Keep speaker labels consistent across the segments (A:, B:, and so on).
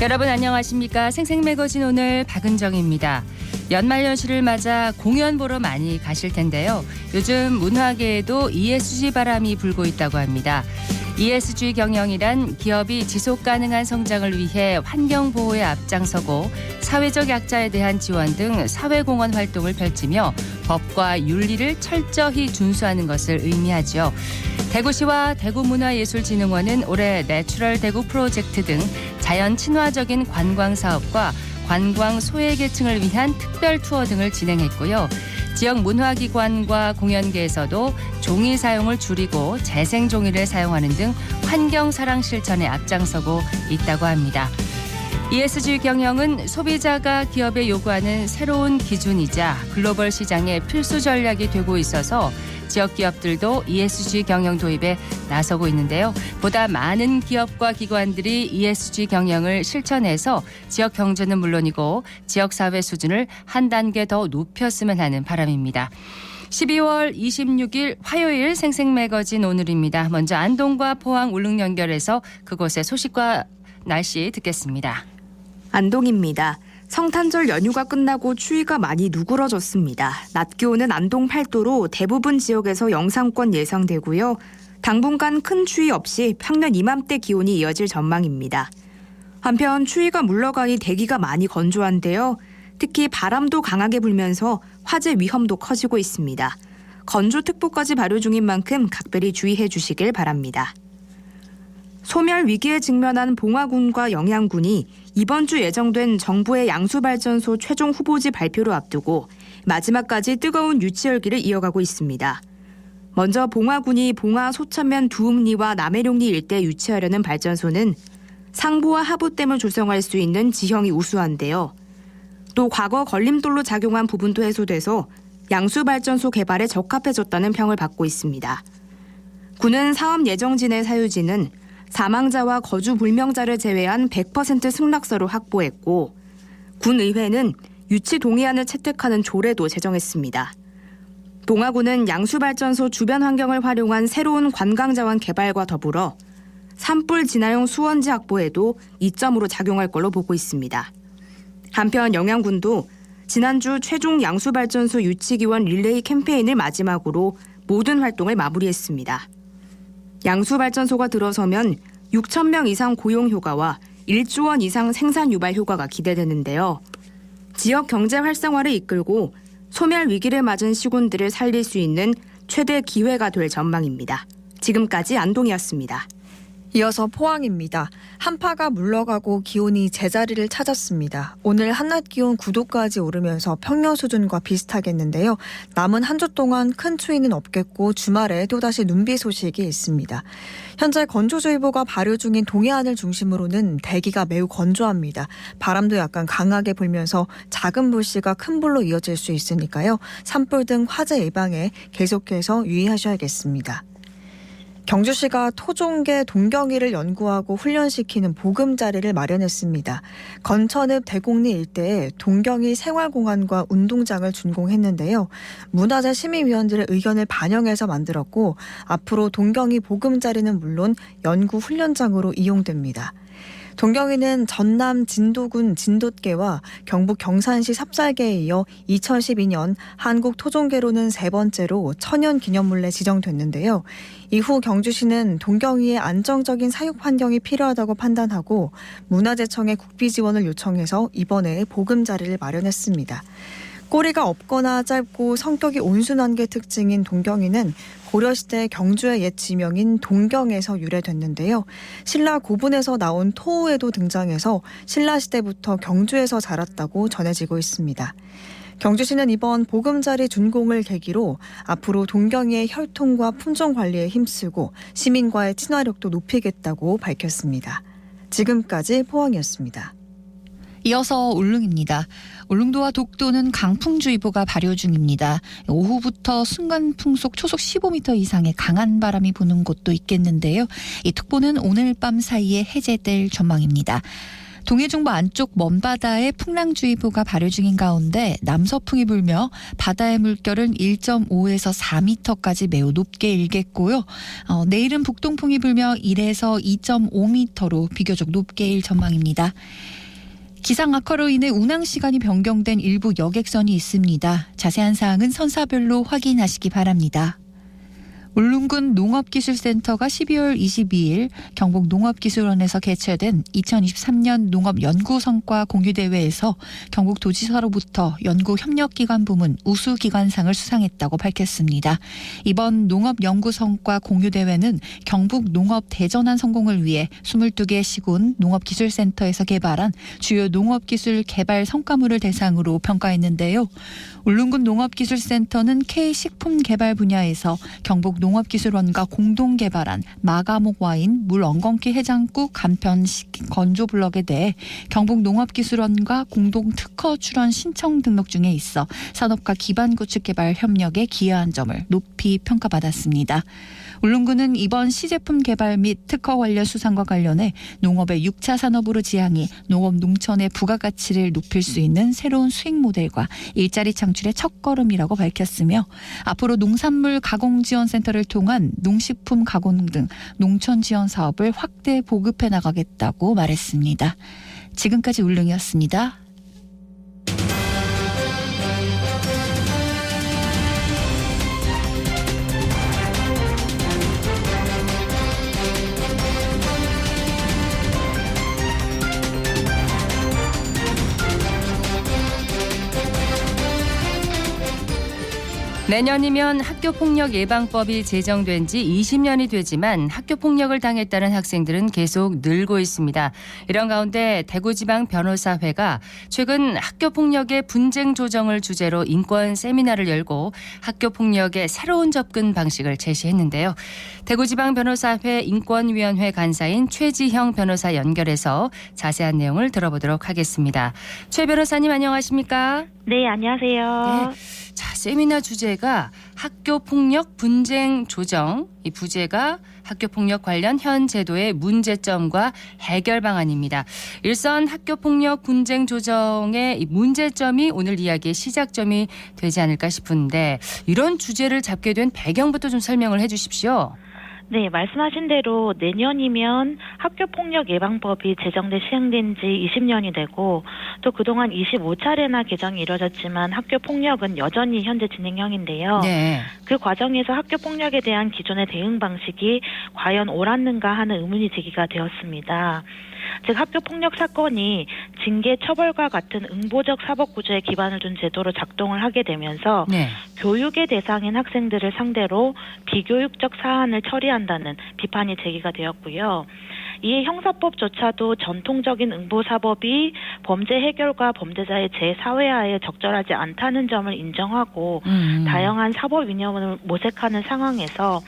A: 여러분 안녕하십니까? 생생매거진 오늘 박은정입니다. 연말연시를 맞아 공연 보러 많이 가실 텐데요. 요즘 문화계에도 ESG 바람이 불고 있다고 합니다. ESG 경영이란 기업이 지속가능한 성장을 위해 환경보호에 앞장서고 사회적 약자에 대한 지원 등 사회공헌 활동을 펼치며 법과 윤리를 철저히 준수하는 것을 의미하죠. 대구시와 대구문화예술진흥원은 올해 내추럴 대구 프로젝트 등 자연 친화적인 관광 사업과 관광 소외계층을 위한 특별 투어 등을 진행했고요. 지역 문화기관과 공연계에서도 종이 사용을 줄이고 재생 종이를 사용하는 등 환경사랑 실천에 앞장서고 있다고 합니다. ESG 경영은 소비자가 기업에 요구하는 새로운 기준이자 글로벌 시장의 필수 전략이 되고 있어서 지역 기업들도 ESG 경영 도입에 나서고 있는데요. 보다 많은 기업과 기관들이 ESG 경영을 실천해서 지역 경제는 물론이고 지역사회 수준을 한 단계 더 높였으면 하는 바람입니다. 12월 26일 화요일 생생매거진 오늘입니다. 먼저 안동과 포항 울릉 연결해서 그곳의 소식과 날씨 듣겠습니다.
B: 안동입니다. 성탄절 연휴가 끝나고 추위가 많이 누그러졌습니다. 낮 기온은 안동 8도로 대부분 지역에서 영상권 예상되고요. 당분간 큰 추위 없이 평년 이맘때 기온이 이어질 전망입니다. 한편 추위가 물러가니 대기가 많이 건조한데요. 특히 바람도 강하게 불면서 화재 위험도 커지고 있습니다. 건조특보까지 발효 중인 만큼 각별히 주의해 주시길 바랍니다. 소멸 위기에 직면한 봉화군과 영양군이 이번 주 예정된 정부의 양수발전소 최종 후보지 발표를 앞두고 마지막까지 뜨거운 유치 열기를 이어가고 있습니다. 먼저 봉화군이 봉화 소천면 두읍리와 남해룡리 일대 유치하려는 발전소는 상부와 하부댐을 조성할 수 있는 지형이 우수한데요. 또 과거 걸림돌로 작용한 부분도 해소돼서 양수발전소 개발에 적합해졌다는 평을 받고 있습니다. 군은 사업 예정진의 사유지는 사망자와 거주 불명자를 제외한 100% 승낙서를 확보했고 군의회는 유치 동의안을 채택하는 조례도 제정했습니다. 봉화군은 양수발전소 주변 환경을 활용한 새로운 관광자원 개발과 더불어 산불 진화용 수원지 확보에도 이점으로 작용할 걸로 보고 있습니다. 한편 영양군도 지난주 최종 양수발전소 유치기원 릴레이 캠페인을 마지막으로 모든 활동을 마무리했습니다. 양수발전소가 들어서면 6,000명 이상 고용 효과와 1조 원 이상 생산 유발 효과가 기대되는데요. 지역 경제 활성화를 이끌고 소멸 위기를 맞은 시군들을 살릴 수 있는 최대 기회가 될 전망입니다. 지금까지 안동이었습니다.
C: 이어서 포항입니다. 한파가 물러가고 기온이 제자리를 찾았습니다. 오늘 한낮 기온 9도까지 오르면서 평년 수준과 비슷하겠는데요. 남은 한 주 동안 큰 추위는 없겠고 주말에 또다시 눈비 소식이 있습니다. 현재 건조주의보가 발효 중인 동해안을 중심으로는 대기가 매우 건조합니다. 바람도 약간 강하게 불면서 작은 불씨가 큰 불로 이어질 수 있으니까요. 산불 등 화재 예방에 계속해서 유의하셔야겠습니다. 경주시가 토종개 동경이를 연구하고 훈련시키는 보금자리를 마련했습니다. 건천읍 대곡리 일대에 동경이 생활공간과 운동장을 준공했는데요. 문화재 시민위원들의 의견을 반영해서 만들었고 앞으로 동경이 보금자리는 물론 연구 훈련장으로 이용됩니다. 동경이는 전남 진도군 진돗개와 경북 경산시 삽살개에 이어 2012년 한국 토종개로는 세 번째로 천연기념물에 지정됐는데요. 이후 경주시는 동경이의 안정적인 사육 환경이 필요하다고 판단하고 문화재청에 국비 지원을 요청해서 이번에 보금자리를 마련했습니다. 꼬리가 없거나 짧고 성격이 온순한 게 특징인 동경이는 고려시대 경주의 옛 지명인 동경에서 유래됐는데요. 신라 고분에서 나온 토우에도 등장해서 신라시대부터 경주에서 자랐다고 전해지고 있습니다. 경주시는 이번 보금자리 준공을 계기로 앞으로 동경이의 혈통과 품종 관리에 힘쓰고 시민과의 친화력도 높이겠다고 밝혔습니다. 지금까지 포항이었습니다.
D: 이어서 울릉입니다. 울릉도와 독도는 강풍주의보가 발효 중입니다. 오후부터 순간풍속 초속 15m 이상의 강한 바람이 부는 곳도 있겠는데요. 이 특보는 오늘 밤 사이에 해제될 전망입니다. 동해중부 안쪽 먼바다에 풍랑주의보가 발효 중인 가운데 남서풍이 불며 바다의 물결은 1.5에서 4m까지 매우 높게 일겠고요. 내일은 북동풍이 불며 1에서 2.5m로 비교적 높게 일 전망입니다. 기상 악화로 인해 운항 시간이 변경된 일부 여객선이 있습니다. 자세한 사항은 선사별로 확인하시기 바랍니다. 울릉군 농업기술센터가 12월 22일 경북 농업기술원에서 개최된 2023년 농업연구성과 공유대회에서 경북도지사로부터 연구협력기관 부문 우수기관상을 수상했다고 밝혔습니다. 이번 농업연구성과 공유대회는 경북 농업 대전환 성공을 위해 22개 시군 농업기술센터에서 개발한 주요 농업기술 개발 성과물을 대상으로 평가했는데요. 울릉군 농업기술센터는 K식품 개발 분야에서 경북 농업기술원과 공동 개발한 마가목 와인, 물 엉겅퀴 해장국 간편 건조 블럭에 대해 경북 농업기술원과 공동 특허 출원 신청 등록 중에 있어 산업과 기반 구축 개발 협력에 기여한 점을 높이 평가받았습니다. 울릉군은 이번 시제품 개발 및 특허 관련 수상과 관련해 농업의 6차 산업으로 지향해 농업 농촌의 부가가치를 높일 수 있는 새로운 수익 모델과 일자리 창출의 첫걸음이라고 밝혔으며 앞으로 농산물 가공지원센터를 통한 농식품 가공 등 농촌 지원 사업을 확대 보급해 나가겠다고 말했습니다. 지금까지 울릉이었습니다.
A: 내년이면 학교폭력 예방법이 제정된 지 20년이 되지만 학교폭력을 당했다는 학생들은 계속 늘고 있습니다. 이런 가운데 대구지방변호사회가 최근 학교폭력의 분쟁 조정을 주제로 인권 세미나를 열고 학교폭력의 새로운 접근 방식을 제시했는데요. 대구지방변호사회 인권위원회 간사인 최지형 변호사 연결해서 자세한 내용을 들어보도록 하겠습니다. 최 변호사님 안녕하십니까?
E: 네, 안녕하세요.
A: 네. 자, 세미나 주제가 학교폭력 분쟁 조정. 이 부제가 학교폭력 관련 현 제도의 문제점과 해결 방안입니다. 일선 학교폭력 분쟁 조정의 이 문제점이 오늘 이야기의 시작점이 되지 않을까 싶은데 이런 주제를 잡게 된 배경부터 좀 설명을 해 주십시오.
E: 네, 말씀하신 대로 내년이면 학교폭력 예방법이 제정돼 시행된 지 20년이 되고 또 그동안 25차례나 개정이 이뤄졌지만 학교폭력은 여전히 현재 진행형인데요.
A: 네.
E: 그 과정에서 학교폭력에 대한 기존의 대응 방식이 과연 옳았는가 하는 의문이 제기가 되었습니다. 즉 학교폭력 사건이 징계 처벌과 같은 응보적 사법구조에 기반을 둔 제도로 작동을 하게 되면서
A: 네.
E: 교육의 대상인 학생들을 상대로 비교육적 사안을 처리한다는 비판이 제기가 되었고요. 이에 형사법조차도 전통적인 응보사법이 범죄 해결과 범죄자의 재사회화에 적절하지 않다는 점을 인정하고 다양한 사법 이념을 모색하는 상황에서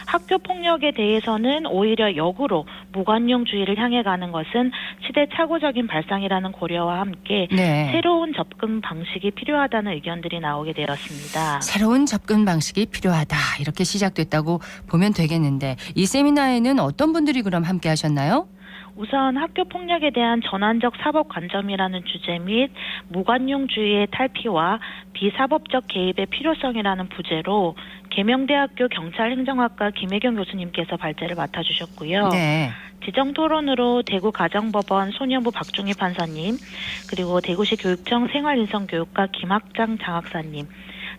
E: 학교폭력에 대해서는 오히려 역으로 무관용주의를 향해 가는 것은 시대착오적인 발상이라는 고려와 함께
A: 네.
E: 새로운 접근 방식이 필요하다는 의견들이 나오게 되었습니다.
A: 새로운 접근 방식이 필요하다. 이렇게 시작됐다고 보면 되겠는데 이 세미나에는 어떤 분들이 그럼 함께 하셨나요?
E: 우선 학교폭력에 대한 전환적 사법 관점이라는 주제 및 무관용주의의 탈피와 비사법적 개입의 필요성이라는 부제로 계명대학교 경찰행정학과 김혜경 교수님께서 발제를 맡아주셨고요.
A: 네.
E: 지정토론으로 대구가정법원 소년부 박중희 판사님, 그리고 대구시 교육청 생활인성교육과 김학장 장학사님,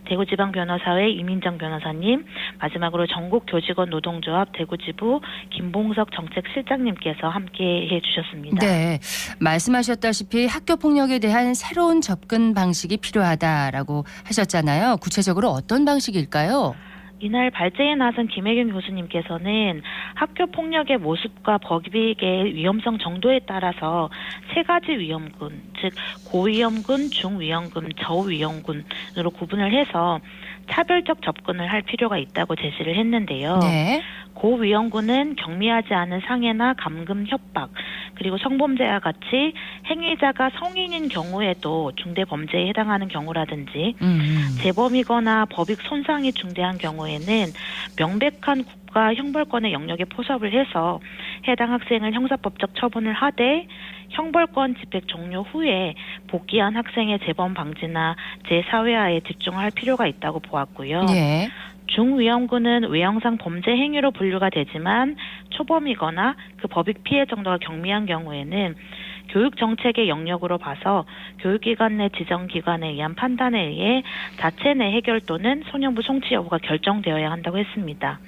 E: 대구지방변호사회 이민정 변호사님, 마지막으로 전국교직원노동조합 대구지부 김봉석 정책실장님께서 함께해 주셨습니다.
A: 네, 말씀하셨다시피 학교폭력에 대한 새로운 접근 방식이 필요하다라고 하셨잖아요. 구체적으로 어떤 방식일까요?
E: 이날 발제에 나선 김혜경 교수님께서는 학교폭력의 모습과 법익의 위험성 정도에 따라서 세 가지 위험군, 즉 고위험군, 중위험군, 저위험군으로 구분을 해서 차별적 접근을 할 필요가 있다고 제시를 했는데요.
A: 네.
E: 고위험군은 경미하지 않은 상해나 감금, 협박, 그리고 성범죄와 같이 행위자가 성인인 경우에도 중대 범죄에 해당하는 경우라든지 재범이거나 법익 손상이 중대한 경우에는 명백한 국가 형벌권의 영역에 포섭을 해서 해당 학생을 형사법적 처분을 하되 형벌권 집행 종료 후에 복귀한 학생의 재범 방지나 재사회화에 집중할 필요가 있다고 보았고요.
A: 예.
E: 중위험군은 외형상 범죄 행위로 분류가 되지만 초범이거나 그 법익 피해 정도가 경미한 경우에는 교육 정책의 영역으로 봐서 교육기관 내 지정기관에 의한 판단에 의해 자체 내 해결 또는 소년부 송치 여부가 결정되어야 한다고 했습니다.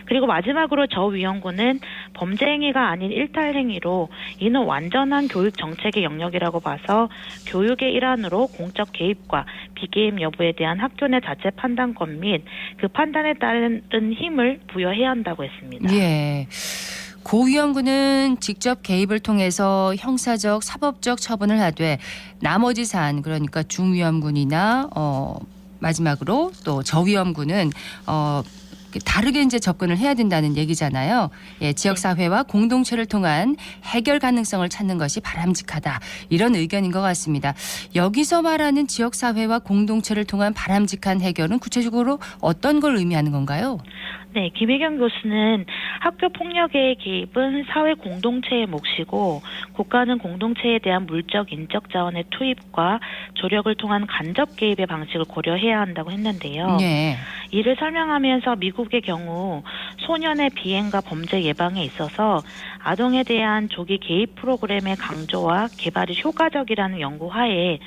E: 그리고 마지막으로 저위험군은 범죄 행위가 아닌 일탈 행위로 이는 완전한 교육 정책의 영역이라고 봐서 교육의 일환으로 공적 개입과 비개입 여부에 대한 학교 내 자체 판단권 및 그 판단에 따른 힘을 부여해야 한다고 했습니다.
A: 예. 고위험군은 직접 개입을 통해서 형사적, 사법적 처분을 하되 나머지 사안 그러니까 중위험군이나 마지막으로 또 저위험군은 다르게 이제 접근을 해야 된다는 얘기잖아요. 예, 지역사회와 공동체를 통한 해결 가능성을 찾는 것이 바람직하다. 이런 의견인 것 같습니다. 여기서 말하는 지역사회와 공동체를 통한 바람직한 해결은 구체적으로 어떤 걸 의미하는 건가요?
E: 네, 김혜경 교수는 학교 폭력의 개입은 사회 공동체의 몫이고 국가는 공동체에 대한 물적, 인적 자원의 투입과 조력을 통한 간접 개입의 방식을 고려해야 한다고 했는데요.
A: 네.
E: 이를 설명하면서 미국의 경우 소년의 비행과 범죄 예방에 있어서 아동에 대한 조기 개입 프로그램의 강조와 개발이 효과적이라는 연구하에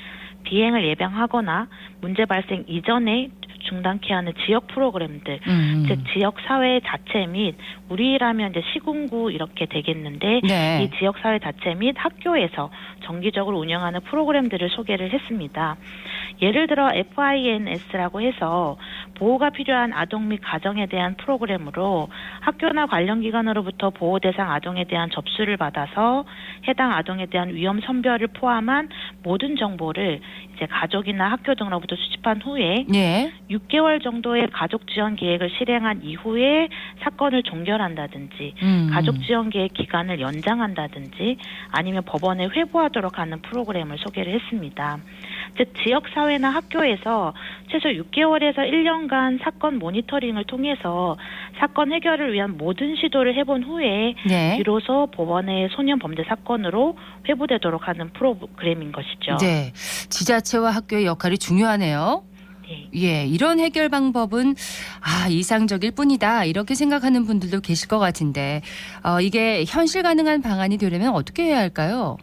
E: 비행을 예방하거나 문제 발생 이전에 중단케 하는 지역 프로그램들, 즉 지역 사회 자체 및 우리라면 이제 시군구 이렇게 되겠는데
A: 네.
E: 이 지역 사회 자체 및 학교에서 정기적으로 운영하는 프로그램들을 소개를 했습니다. 예를 들어 FINS라고 해서 보호가 필요한 아동 및 가정에 대한 프로그램으로 학교나 관련 기관으로부터 보호 대상 아동에 대한 접수를 받아서 해당 아동에 대한 위험 선별을 포함한 모든 정보를 이제 가족이나 학교 등으로부터 수집한 후에
A: 네.
E: 6개월 정도의 가족 지원 계획을 실행한 이후에 사건을 종결한다든지 가족 지원 계획 기간을 연장한다든지 아니면 법원에 회부하도록 하는 프로그램을 소개를 했습니다. 즉 지역사회나 학교에서 최소 6개월에서 1년간 사건 모니터링을 통해서 사건 해결을 위한 모든 시도를 해본 후에
A: 네.
E: 비로소 법원의 소년 범죄 사건으로 회부되도록 하는 프로그램인 것이죠.
A: 네. 지자체와 학교의 역할이 중요하네요.
E: 네.
A: 예, 이런 해결 방법은 이상적일 뿐이다 이렇게 생각하는 분들도 계실 것 같은데 이게 현실 가능한 방안이 되려면 어떻게 해야 할까요?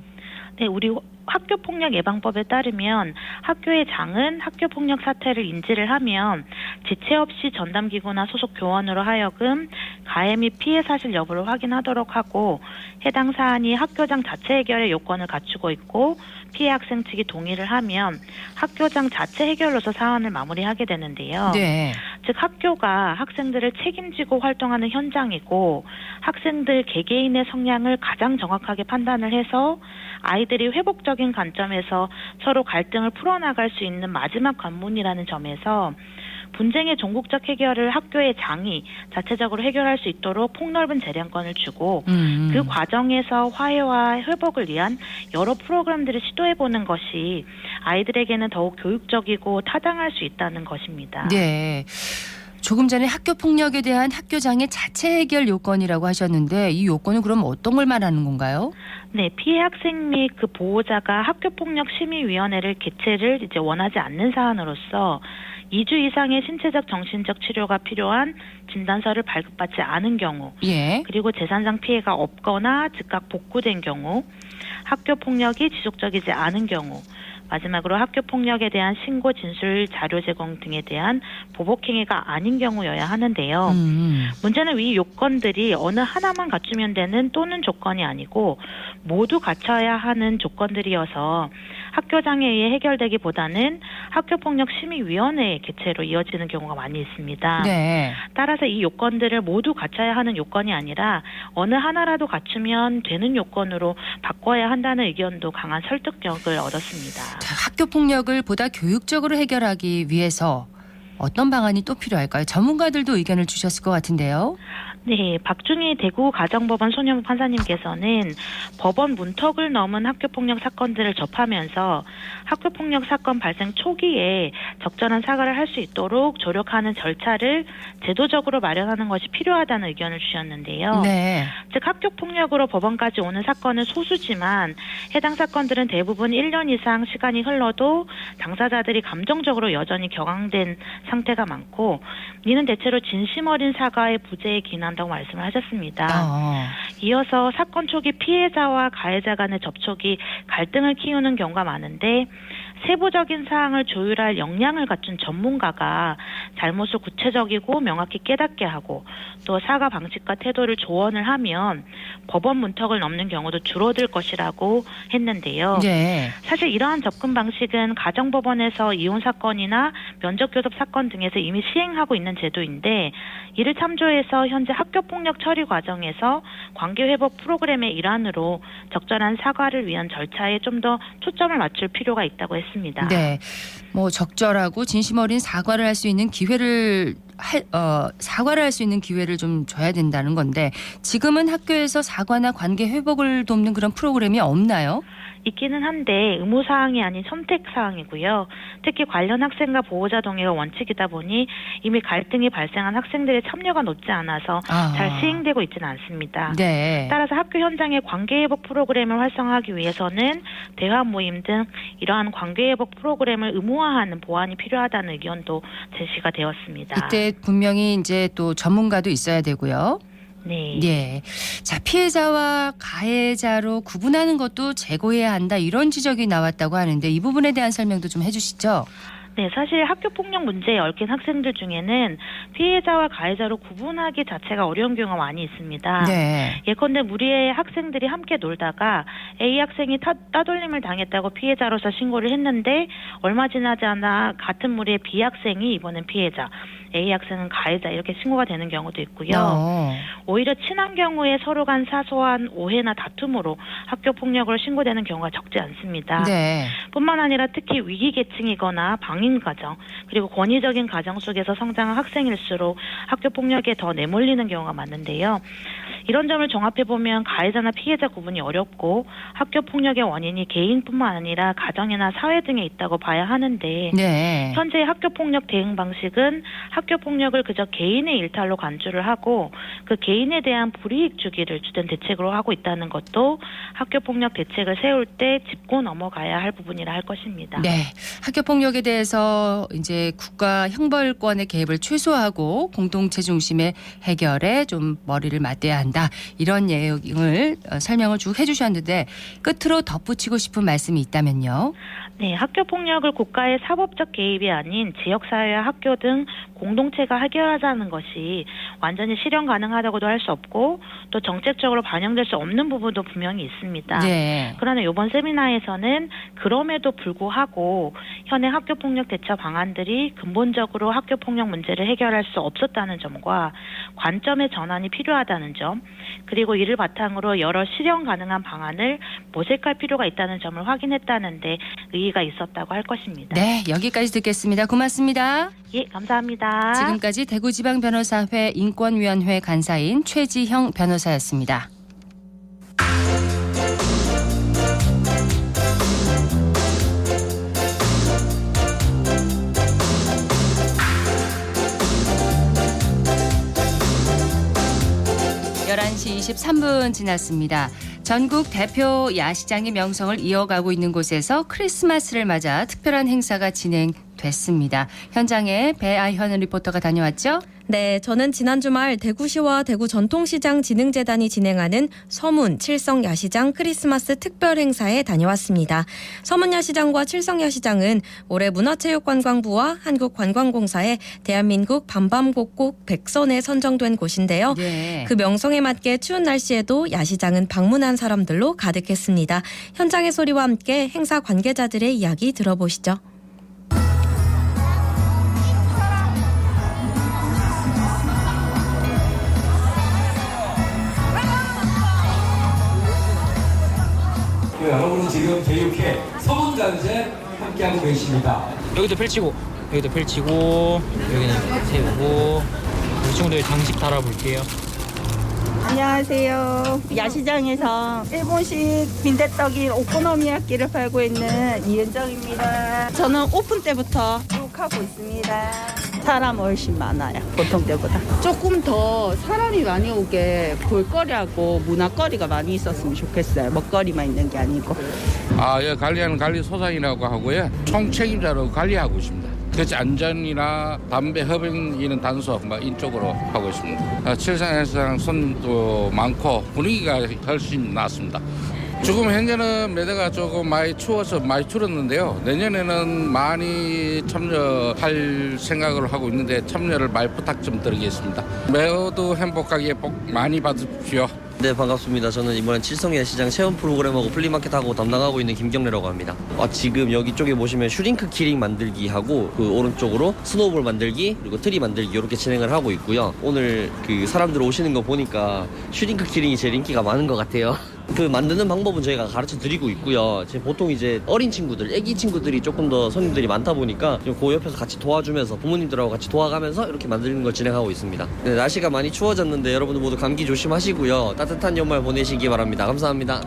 E: 네, 우리 학교폭력 예방법에 따르면 학교의 장은 학교폭력 사태를 인지를 하면 지체 없이 전담기구나 소속 교원으로 하여금 가해 및 피해 사실 여부를 확인하도록 하고 해당 사안이 학교장 자체 해결의 요건을 갖추고 있고 피해 학생 측이 동의를 하면 학교장 자체 해결로서 사안을 마무리하게 되는데요.
A: 네.
E: 즉 학교가 학생들을 책임지고 활동하는 현장이고 학생들 개개인의 성향을 가장 정확하게 판단을 해서 아이들이 회복적인 관점에서 서로 갈등을 풀어나갈 수 있는 마지막 관문이라는 점에서 분쟁의 종국적 해결을 학교의 장이 자체적으로 해결할 수 있도록 폭넓은 재량권을 주고 그 과정에서 화해와 회복을 위한 여러 프로그램들을 시도해보는 것이 아이들에게는 더욱 교육적이고 타당할 수 있다는 것입니다.
A: 네. 조금 전에 학교 폭력에 대한 학교장의 자체 해결 요건이라고 하셨는데 이 요건은 그럼 어떤 걸 말하는 건가요?
E: 네, 피해 학생 및 그 보호자가 학교폭력 심의위원회를 개최를 이제 원하지 않는 사안으로서 2주 이상의 신체적 정신적 치료가 필요한 진단서를 발급받지 않은 경우,
A: 예.
E: 그리고 재산상 피해가 없거나 즉각 복구된 경우, 학교폭력이 지속적이지 않은 경우, 마지막으로 학교폭력에 대한 신고 진술 자료 제공 등에 대한 보복행위가 아닌 경우여야 하는데요. 문제는 이 요건들이 어느 하나만 갖추면 되는 또는 조건이 아니고 모두 갖춰야 하는 조건들이어서 학교장에 의해 해결되기보다는 학교폭력심의위원회의 개최로 이어지는 경우가 많이 있습니다.
A: 네.
E: 따라서 이 요건들을 모두 갖춰야 하는 요건이 아니라 어느 하나라도 갖추면 되는 요건으로 바꿔야 한다는 의견도 강한 설득력을 얻었습니다.
A: 학교 폭력을 보다 교육적으로 해결하기 위해서 어떤 방안이 또 필요할까요? 전문가들도 의견을 주셨을 것 같은데요.
E: 네, 박중희 대구 가정법원 소년부 판사님께서는 법원 문턱을 넘은 학교폭력 사건들을 접하면서 학교폭력 사건 발생 초기에 적절한 사과를 할 수 있도록 조력하는 절차를 제도적으로 마련하는 것이 필요하다는 의견을 주셨는데요.
A: 네.
E: 즉 학교폭력으로 법원까지 오는 사건은 소수지만 해당 사건들은 대부분 1년 이상 시간이 흘러도 당사자들이 감정적으로 여전히 격앙된 상태가 많고 이는 대체로 진심 어린 사과의 부재에 기인한다고 말씀을 하셨습니다. 이어서 사건 초기 피해자와 가해자 간의 접촉이 갈등을 키우는 경우가 많은데 세부적인 사항을 조율할 역량을 갖춘 전문가가 잘못을 구체적이고 명확히 깨닫게 하고 또 사과 방식과 태도를 조언을 하면 법원 문턱을 넘는 경우도 줄어들 것이라고 했는데요.
A: 네.
E: 사실 이러한 접근 방식은 가정법원에서 이혼 사건이나 면접교섭 사건 등에서 이미 시행하고 있는 제도인데 이를 참조해서 현재 학교폭력 처리 과정에서 관계회복 프로그램의 일환으로 적절한 사과를 위한 절차에 좀 더 초점을 맞출 필요가 있다고 했습니다.
A: 네. 뭐 적절하고 진심 어린 사과를 할 수 있는 기회를 사과를 할 수 있는 기회를 좀 줘야 된다는 건데 지금은 학교에서 사과나 관계 회복을 돕는 그런 프로그램이 없나요?
E: 있기는 한데 의무사항이 아닌 선택사항이고요. 특히 관련 학생과 보호자 동의가 원칙이다 보니 이미 갈등이 발생한 학생들의 참여가 높지 않아서 잘 시행되고 있지는 않습니다.
A: 네.
E: 따라서 학교 현장의 관계회복 프로그램을 활성화하기 위해서는 대화 모임 등 이러한 관계회복 프로그램을 의무화하는 보완이 필요하다는 의견도 제시가 되었습니다.
A: 이때 분명히 이제 또 전문가도 있어야 되고요.
E: 네.
A: 예. 자, 피해자와 가해자로 구분하는 것도 제고해야 한다 이런 지적이 나왔다고 하는데 이 부분에 대한 설명도 좀 해주시죠.
E: 네, 사실 학교폭력 문제에 얽힌 학생들 중에는 피해자와 가해자로 구분하기 자체가 어려운 경우가 많이 있습니다.
A: 네.
E: 예컨대 무리의 학생들이 함께 놀다가 A 학생이 따돌림을 당했다고 피해자로서 신고를 했는데 얼마 지나지 않아 같은 무리의 B 학생이 이번엔 피해자, A 학생은 가해자 이렇게 신고가 되는 경우도 있고요. 오히려 친한 경우에 서로 간 사소한 오해나 다툼으로 학교폭력으로 신고되는 경우가 적지 않습니다.
A: 네.
E: 뿐만 아니라 특히 위기 계층이거나 방임 가정 그리고 권위적인 가정 속에서 성장한 학생일수록 학교폭력에 더 내몰리는 경우가 많은데요. 이런 점을 종합해보면 가해자나 피해자 구분이 어렵고 학교폭력의 원인이 개인뿐만 아니라 가정이나 사회 등에 있다고 봐야 하는데
A: 네.
E: 현재 학교폭력 대응 방식은 학교폭력을 그저 개인의 일탈로 간주를 하고 그 개인에 대한 불이익 주기를 주된 대책으로 하고 있다는 것도 학교폭력 대책을 세울 때 짚고 넘어가야 할 부분이라 할 것입니다.
A: 네. 학교폭력에 대해서 이제 국가 형벌권의 개입을 최소화하고 공동체 중심의 해결에 좀 머리를 맞대야 한다. 이런 내용을 설명을 쭉 해주셨는데 끝으로 덧붙이고 싶은 말씀이 있다면요.
E: 네, 학교폭력을 국가의 사법적 개입이 아닌 지역사회와 학교 등 공동체가 해결하자는 것이 완전히 실현 가능하다고도 할 수 없고 또 정책적으로 반영될 수 없는 부분도 분명히 있습니다.
A: 네.
E: 그러나 이번 세미나에서는 그럼에도 불구하고 현행 학교폭력 대처 방안들이 근본적으로 학교폭력 문제를 해결할 수 없었다는 점과 관점의 전환이 필요하다는 점 그리고 이를 바탕으로 여러 실현 가능한 방안을 모색할 필요가 있다는 점을 확인했다는 데 의의가 있었다고 할 것입니다.
A: 네, 여기까지 듣겠습니다. 고맙습니다.
E: 예, 감사합니다.
A: 지금까지 대구지방변호사회 인권위원회 간사인 최지형 변호사였습니다. (11시 23분) 지났습니다. 전국 대표 야시장의 명성을 이어가고 있는 곳에서 크리스마스를 맞아 특별한 행사가 진행됐습니다. 현장에 배아현 리포터가 다녀왔죠?
F: 네, 저는 지난 주말 대구시와 대구전통시장진흥재단이 진행하는 서문 칠성야시장 크리스마스 특별 행사에 다녀왔습니다. 서문야시장과 칠성야시장은 올해 문화체육관광부와 한국관광공사에 대한민국 밤밤곡곡 100선에 선정된 곳인데요.
A: 네.
F: 그 명성에 맞게 추운 날씨에도 야시장은 방문한 사람들로 가득했습니다. 현장의 소리와 함께 행사 관계자들의 이야기 들어보시죠.
G: 여러분은 지금 제6회 서문간제 함께하고 계십니다.
H: 여기도 펼치고 여기는 세우고 이 친구들 장식 달아볼게요. 안녕하세요. 야시장에서 일본식 빈대떡인 오코노미야끼를 팔고 있는 이은정입니다. 저는 오픈 때부터 쭉 하고 있습니다. 사람 훨씬 많아요. 보통 때보다. 조금 더 사람이 많이 오게 볼거리하고 문화거리가 많이 있었으면 좋겠어요. 먹거리만 있는 게 아니고.
I: 예, 관리하는 관리소장이라고 하고요. 총책임자로 관리하고 있습니다. 그래서 안전이나 담배 흡연 이런 단속 이쪽으로 하고 있습니다. 칠성야시장 손도 많고 분위기가 훨씬 낫습니다. 지금 현재는 매대가 조금 많이 추워서 많이 줄었는데요. 내년에는 많이 참여할 생각을 하고 있는데 참여를 많이 부탁 좀 드리겠습니다. 매우도 행복하게 복 많이 받으십시오.
J: 네, 반갑습니다. 저는 이번에 칠성야시장 체험 프로그램하고 플리마켓하고 담당하고 있는 김경래라고 합니다. 지금 여기 쪽에 보시면 슈링크 키링 만들기 하고 그 오른쪽으로 스노우볼 만들기 그리고 트리 만들기 이렇게 진행을 하고 있고요. 오늘 그 사람들 오시는 거 보니까 슈링크 키링이 제일 인기가 많은 것 같아요. 그 만드는 방법은 저희가 가르쳐 드리고 있고요. 보통 이제 어린 친구들, 애기 친구들이 조금 더 손님들이 많다 보니까 그 옆에서 같이 도와주면서 부모님들하고 같이 도와가면서 이렇게 만드는 걸 진행하고 있습니다. 네, 날씨가 많이 추워졌는데 여러분들 모두 감기 조심하시고요. 따뜻한 연말 보내시기 바랍니다. 감사합니다.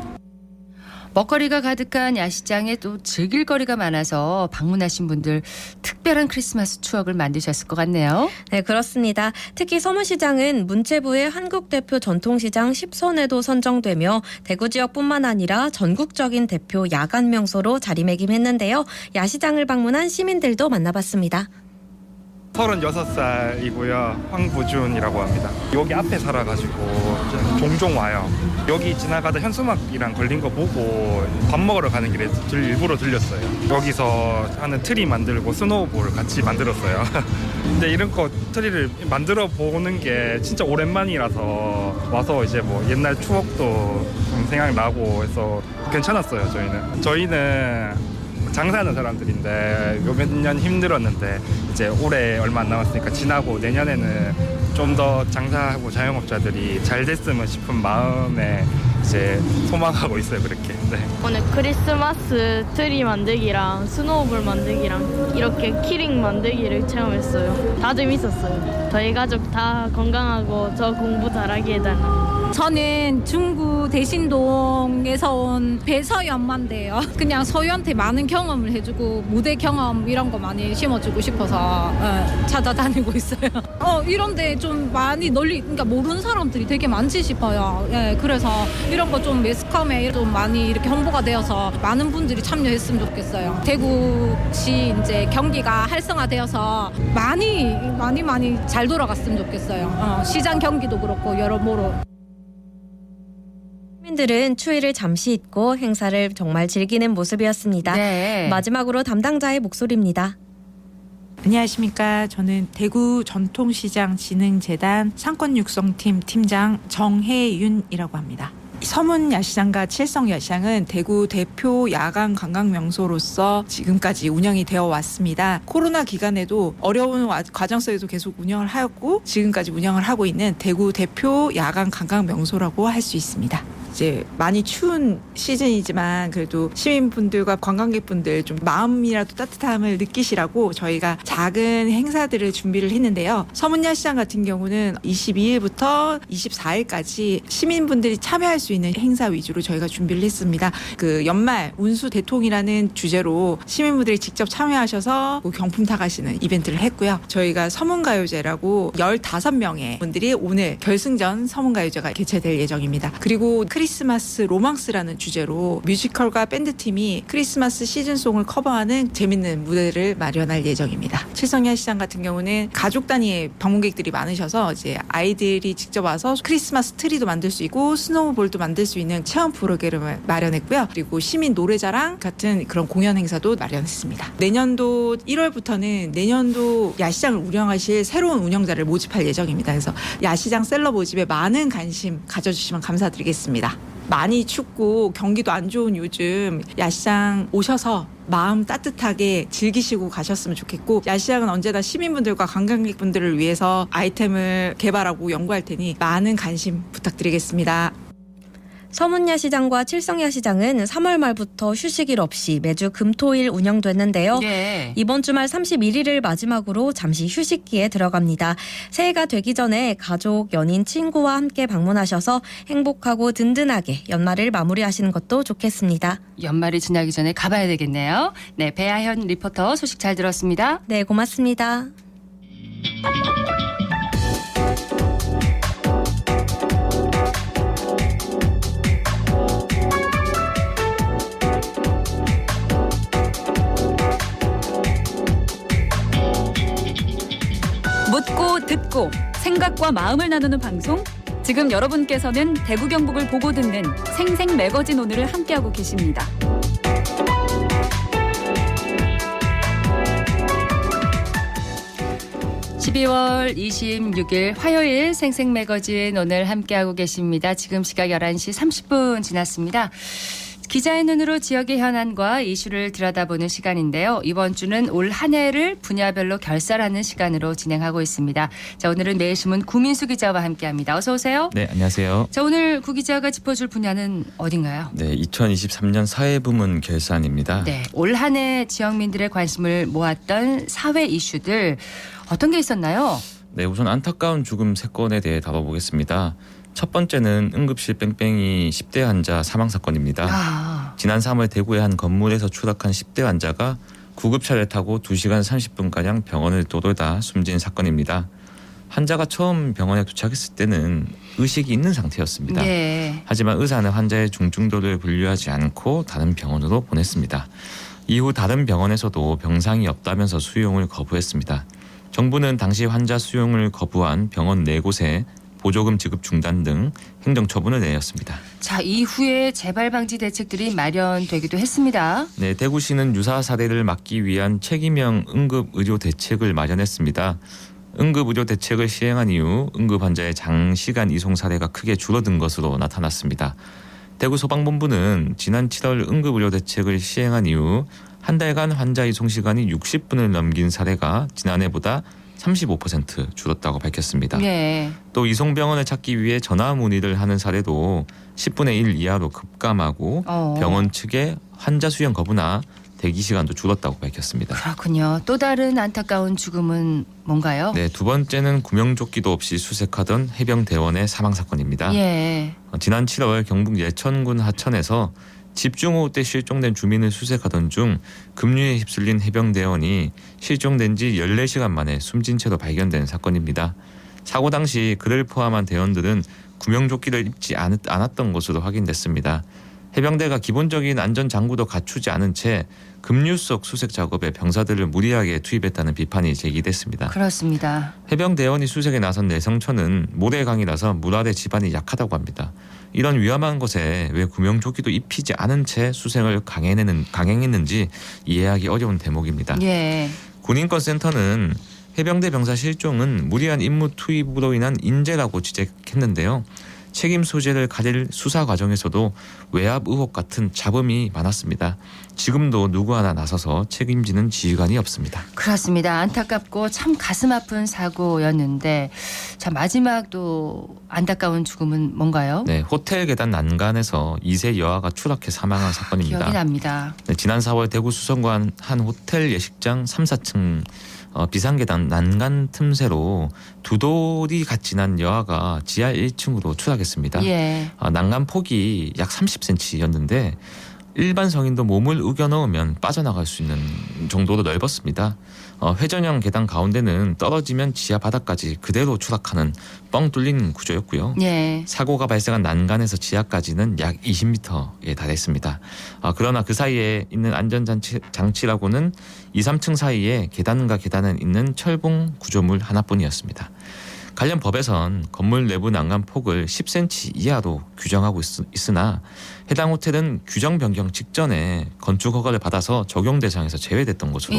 A: 먹거리가 가득한 야시장에 또 즐길 거리가 많아서 방문하신 분들 특별한 크리스마스 추억을 만드셨을 것 같네요.
F: 네, 그렇습니다. 특히 서문시장은 문체부의 한국 대표 전통시장 10선에도 선정되며 대구 지역뿐만 아니라 전국적인 대표 야간 명소로 자리매김했는데요. 야시장을 방문한 시민들도 만나봤습니다.
K: 36살이고요. 황부준이라고 합니다. 여기 앞에 살아가지고 종종 와요. 여기 지나가다 현수막이랑 걸린 거 보고 밥 먹으러 가는 길에 일부러 들렸어요. 여기서 하는 트리 만들고 스노우볼 같이 만들었어요. 근데 이런 거 트리를 만들어 보는 게 진짜 오랜만이라서 와서 이제 뭐 옛날 추억도 좀 생각나고 해서 괜찮았어요. 저희는 장사하는 사람들인데 요 몇 년 힘들었는데 이제 올해 얼마 안 남았으니까 지나고 내년에는 좀 더 장사하고 자영업자들이 잘 됐으면 싶은 마음에 이제 소망하고 있어요. 그렇게. 네.
L: 오늘 크리스마스 트리 만들기랑 스노우볼 만들기랑 이렇게 키링 만들기를 체험했어요. 다 재밌었어요. 저희 가족 다 건강하고 저 공부 잘하게 해달라고.
M: 저는 중구 대신동에서 온 배서연만데요. 그냥 서유한테 많은 경험을 해주고 무대 경험 이런 거 많이 심어주고 싶어서 찾아다니고 있어요. 이런데 좀 많이 널리 그러니까 모르는 사람들이 되게 많지 싶어요. 그래서 이런 거 좀 매스컴에 좀 많이 이렇게 홍보가 되어서 많은 분들이 참여했으면 좋겠어요. 대구시 이제 경기가 활성화되어서 많이 잘 돌아갔으면 좋겠어요. 시장 경기도 그렇고 여러모로.
F: 시민들은 추위를 잠시 잊고 행사를 정말 즐기는 모습이었습니다.
A: 네.
F: 마지막으로 담당자의 목소리입니다.
N: 안녕하십니까. 저는 대구 전통시장진흥재단 상권육성팀 팀장 정혜윤이라고 합니다. 서문야시장과 칠성야시장은 대구 대표 야간 관광명소로서 지금까지 운영이 되어 왔습니다. 코로나 기간에도 어려운 과정 속에도 계속 운영을 하였고 지금까지 운영을 하고 있는 대구 대표 야간 관광명소라고 할 수 있습니다. 이제 많이 추운 시즌이지만 그래도 시민분들과 관광객분들 좀 마음이라도 따뜻함을 느끼시라고 저희가 작은 행사들을 준비를 했는데요. 서문야시장 같은 경우는 22일부터 24일까지 시민분들이 참여할 수 있는 행사 위주로 저희가 준비를 했습니다. 그 연말 운수 대통이라는 주제로 시민분들이 직접 참여하셔서 경품 타가시는 이벤트를 했고요. 저희가 서문가요제라고 15명의 분들이 오늘 결승전 서문가요제가 개최될 예정입니다. 그리고 크리스마스 로망스라는 주제로 뮤지컬과 밴드팀이 크리스마스 시즌송을 커버하는 재밌는 무대를 마련할 예정입니다. 칠성야시장 같은 경우는 가족 단위의 방문객들이 많으셔서 이제 아이들이 직접 와서 크리스마스 트리도 만들 수 있고 스노우볼도 만들 수 있는 체험 프로그램을 마련했고요. 그리고 시민 노래자랑 같은 그런 공연 행사도 마련했습니다. 내년도 1월부터는 내년도 야시장을 운영하실 새로운 운영자를 모집할 예정입니다. 그래서 야시장 셀러 모집에 많은 관심 가져주시면 감사드리겠습니다. 많이 춥고 경기도 안 좋은 요즘 야시장 오셔서 마음 따뜻하게 즐기시고 가셨으면 좋겠고 야시장은 언제나 시민분들과 관광객분들을 위해서 아이템을 개발하고 연구할 테니 많은 관심 부탁드리겠습니다.
F: 서문야시장과 칠성야시장은 3월 말부터 휴식일 없이 매주 금토일 운영됐는데요.
A: 네.
F: 이번 주말 31일을 마지막으로 잠시 휴식기에 들어갑니다. 새해가 되기 전에 가족, 연인, 친구와 함께 방문하셔서 행복하고 든든하게 연말을 마무리하시는 것도 좋겠습니다.
A: 연말이 지나기 전에 가봐야 되겠네요. 네, 배아현 리포터 소식 잘 들었습니다.
F: 네, 고맙습니다.
O: 묻고 듣고 생각과 마음을 나누는 방송. 지금 여러분께서는 대구 경북을 보고 듣는 생생 매거진 오늘을 함께하고 계십니다.
A: (12월 26일) 화요일 생생 매거진 오늘 함께하고 계십니다. 지금 시각 11시 30분 지났습니다. 기자의 눈으로 지역의 현안과 이슈를 들여다보는 시간인데요. 이번 주는 올 한 해를 분야별로 결산하는 시간으로 진행하고 있습니다. 자, 오늘은 매일신문 구민수 기자와 함께합니다. 어서 오세요.
P: 네, 안녕하세요.
A: 자, 오늘 구 기자가 짚어줄 분야는 어딘가요?
P: 네, 2023년 사회부문 결산입니다.
A: 네, 올 한 해 지역민들의 관심을 모았던 사회 이슈들 어떤 게 있었나요?
P: 네, 우선 안타까운 죽음 3건에 대해 다뤄보겠습니다. 첫 번째는 응급실 뺑뺑이 10대 환자 사망 사건입니다. 지난 3월 대구의 한 건물에서 추락한 10대 환자가 구급차를 타고 2시간 30분가량 병원을 떠돌다 숨진 사건입니다. 환자가 처음 병원에 도착했을 때는 의식이 있는 상태였습니다.
A: 네.
P: 하지만 의사는 환자의 중증도를 분류하지 않고 다른 병원으로 보냈습니다. 이후 다른 병원에서도 병상이 없다면서 수용을 거부했습니다. 정부는 당시 환자 수용을 거부한 병원 4곳에 보조금 지급 중단 등 행정처분을 내렸습니다.
A: 자, 이후에 재발 방지 대책들이 마련되기도 했습니다.
P: 네, 대구시는 유사 사례를 막기 위한 책임형 응급의료 대책을 마련했습니다. 응급의료 대책을 시행한 이후 응급 환자의 장시간 이송 사례가 크게 줄어든 것으로 나타났습니다. 대구 소방본부는 지난 7월 응급의료 대책을 시행한 이후 한 달간 환자 이송 시간이 60분을 넘긴 사례가 지난해보다 35% 줄었다고 밝혔습니다.
A: 네.
P: 또 이송병원을 찾기 위해 전화 문의를 하는 사례도 10분의 1 이하로 급감하고 병원 측의 환자 수용 거부나 대기 시간도 줄었다고 밝혔습니다.
A: 그렇군요. 또 다른 안타까운 죽음은 뭔가요?
P: 네, 두 번째는 구명조끼도 없이 수색하던 해병대원의 사망 사건입니다.
A: 예.
P: 지난 7월 경북 예천군 하천에서 집중호우 때 실종된 주민을 수색하던 중 급류에 휩쓸린 해병대원이 실종된 지 14시간 만에 숨진 채로 발견된 사건입니다. 사고 당시 그를 포함한 대원들은 구명조끼를 입지 않았던 것으로 확인됐습니다. 해병대가 기본적인 안전장구도 갖추지 않은 채 급류 속 수색 작업에 병사들을 무리하게 투입했다는 비판이 제기됐습니다.
A: 그렇습니다.
P: 해병대원이 수색에 나선 내성천은 모래강이라서 물 아래 지반이 약하다고 합니다. 이런 위험한 곳에 왜 구명조끼도 입히지 않은 채 수색을 강행했는지 이해하기 어려운 대목입니다.
A: 예.
P: 군인권센터는 해병대 병사 실종은 무리한 임무 투입으로 인한 인재라고 지적했는데요. 책임 소재를 가릴 수사 과정에서도 외압 의혹 같은 잡음이 많았습니다. 지금도 누구 하나 나서서 책임지는 지휘관이 없습니다.
A: 그렇습니다. 안타깝고 참 가슴 아픈 사고였는데, 자, 마지막 또 안타까운 죽음은 뭔가요?
P: 네, 호텔 계단 난간에서 2세 여아가 추락해 사망한 사건입니다.
A: 기억이 납니다.
P: 네, 지난 4월 대구 수성구 한 호텔 예식장 3, 4층 비상계단 난간 틈새로 두 돌이 같이 난 여아가 지하 1층으로 추락했습니다.
A: 예.
P: 난간 폭이 약 30cm였는데 일반 성인도 몸을 우겨 넣으면 빠져나갈 수 있는 정도로 넓었습니다. 회전형 계단 가운데는 떨어지면 지하 바닥까지 그대로 추락하는 뻥 뚫린 구조였고요.
A: 예.
P: 사고가 발생한 난간에서 지하까지는 약 20m에 달했습니다. 그러나 그 사이에 있는 안전장치라고는 2, 3층 사이에 계단과 계단은 있는 철봉 구조물 하나뿐이었습니다. 관련 법에선 건물 내부 난간 폭을 10cm 이하로 규정하고 있으나 해당 호텔은 규정 변경 직전에 건축 허가를 받아서 적용 대상에서 제외됐던 것으로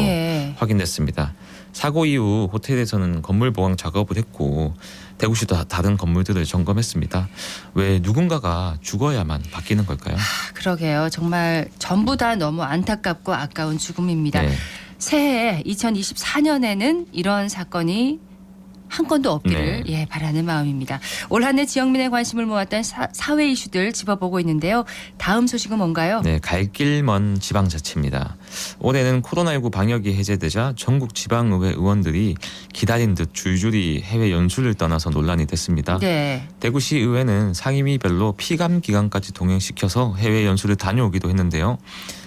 P: 확인됐습니다. 사고 이후 호텔에서는 건물 보강 작업을 했고 대구시도 다른 건물들을 점검했습니다. 왜 누군가가 죽어야만 바뀌는 걸까요?
A: 그러게요. 정말 전부 다 너무 안타깝고 아까운 죽음입니다.
P: 네.
A: 새해 2024년에는 이런 사건이 한 건도 없기를 바라는 마음입니다. 올 한 해 지역민의 관심을 모았던 사회 이슈들 짚어보고 있는데요. 다음 소식은 뭔가요?
P: 네, 갈 길 먼 지방자치입니다. 올해는 코로나19 방역이 해제되자 전국 지방의회 의원들이 기다린 듯 줄줄이 해외 연수를 떠나서 논란이 됐습니다.
A: 네.
P: 대구시 의회는 상임위별로 피감 기간까지 동행시켜서 해외 연수를 다녀오기도 했는데요.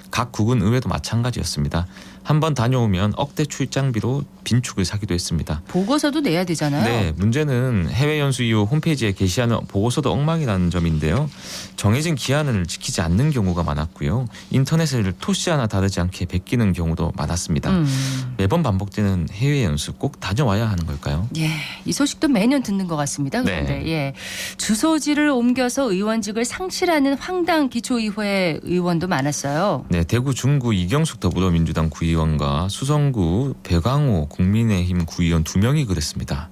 P: 각 구군 의회도 마찬가지였습니다. 한번 다녀오면 억대 출장비로 빈축을 사기도 했습니다.
A: 보고서도 내야 되잖아요.
P: 네, 문제는 해외 연수 이후 홈페이지에 게시하는 보고서도 엉망이라는 점인데요. 정해진 기한을 지키지 않는 경우가 많았고요. 인터넷을 토시 하나 다르지 않게 베끼는 경우도 많았습니다. 매번 반복되는 해외 연수 꼭 다녀와야 하는 걸까요?
A: 예, 이 소식도 매년 듣는 것 같습니다. 그런데 주소지를 옮겨서 의원직을 상실하는 황당 기초의회 의원도 많았어요.
P: 네, 대구 중구 이경숙 더불어민주당 구의원과 수성구 배강호 국민의힘 구의원 2명이 그랬습니다.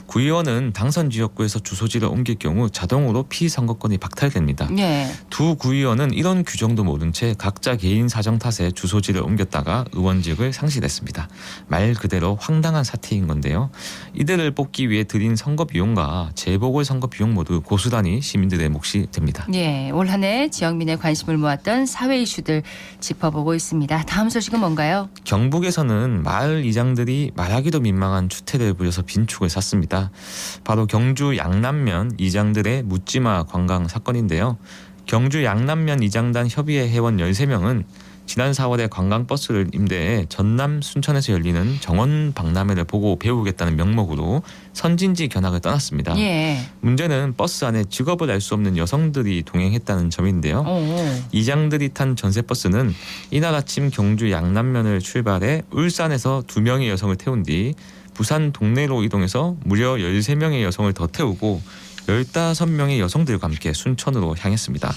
P: 구의원은 당선 지역구에서 주소지를 옮길 경우 자동으로 피선거권이 박탈됩니다. 두 구의원은 이런 규정도 모른 채 각자 개인 사정 탓에 주소지를 옮겼다가 의원직을 상실했습니다. 말 그대로 황당한 사태인 건데요. 이들을 뽑기 위해 들인 선거 비용과 재보궐선거 비용 모두 고스란히 시민들의 몫이 됩니다.
A: 예, 올 한 해 지역민의 관심을 모았던 사회 이슈들 짚어보고 있습니다. 다음 소식은 뭔가요?
P: 경북에서는 마을 이장들이 말하기도 민망한 추태를 부려서 빈축을 샀습니다. 바로 경주 양남면 이장들의 묻지마 관광 사건인데요. 경주 양남면 이장단 협의회 회원 13명은 지난 4월에 관광버스를 임대해 전남 순천에서 열리는 정원 박람회를 보고 배우겠다는 명목으로 선진지 견학을 떠났습니다. 문제는 버스 안에 직업을 알 수 없는 여성들이 동행했다는 점인데요. 이장들이 탄 전세버스는 이날 아침 경주 양남면을 출발해 울산에서 2명의 여성을 태운 뒤 부산 동래로 이동해서 무려 13명의 여성을 더 태우고 15명의 여성들과 함께 순천으로 향했습니다.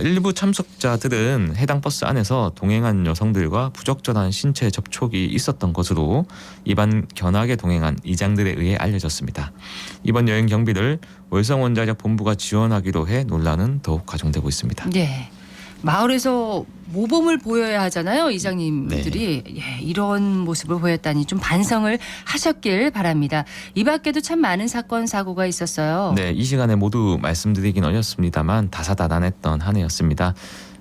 P: 일부 참석자들은 해당 버스 안에서 동행한 여성들과 부적절한 신체 접촉이 있었던 것으로 이번 견학에 동행한 이장들에 의해 알려졌습니다. 이번 여행 경비를 월성원자력 본부가 지원하기로 해 논란은 더욱 가중되고 있습니다.
A: 네. 마을에서 모범을 보여야 하잖아요. 이장님들이. 이런 모습을 보였다니 좀 반성을 하셨길 바랍니다. 이 밖에도 참 많은 사건 사고가 있었어요.
P: 네, 이 시간에 모두 말씀드리긴 어렵습니다만 다사다난했던 한 해였습니다.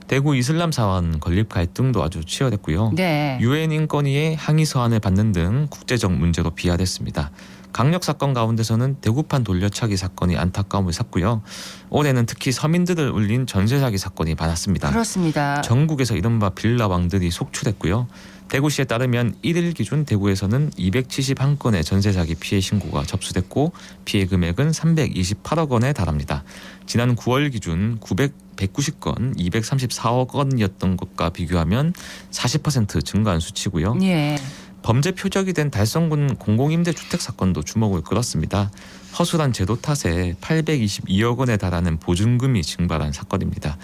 P: 대구 이슬람 사원 건립 갈등도 아주 치열했고요. 유엔 인권위의 항의 서한을 받는 등 국제적 문제로 비화됐습니다. 강력 사건 가운데서는 대구판 돌려차기 사건이 안타까움을 샀고요. 올해는 특히 서민들을 울린 전세 사기 사건이 많았습니다.
A: 그렇습니다.
P: 전국에서 이른바 빌라왕들이 속출했고요. 대구시에 따르면 1일 기준 대구에서는 271건의 전세 사기 피해 신고가 접수됐고 피해 금액은 328억 원에 달합니다. 지난 9월 기준 190건 234억 원이었던 것과 비교하면 40% 증가한 수치고요. 범죄 표적이 된 달성군 공공임대주택 사건도 주목을 끌었습니다. 허술한 제도 탓에 822억 원에 달하는 보증금이 증발한 사건입니다.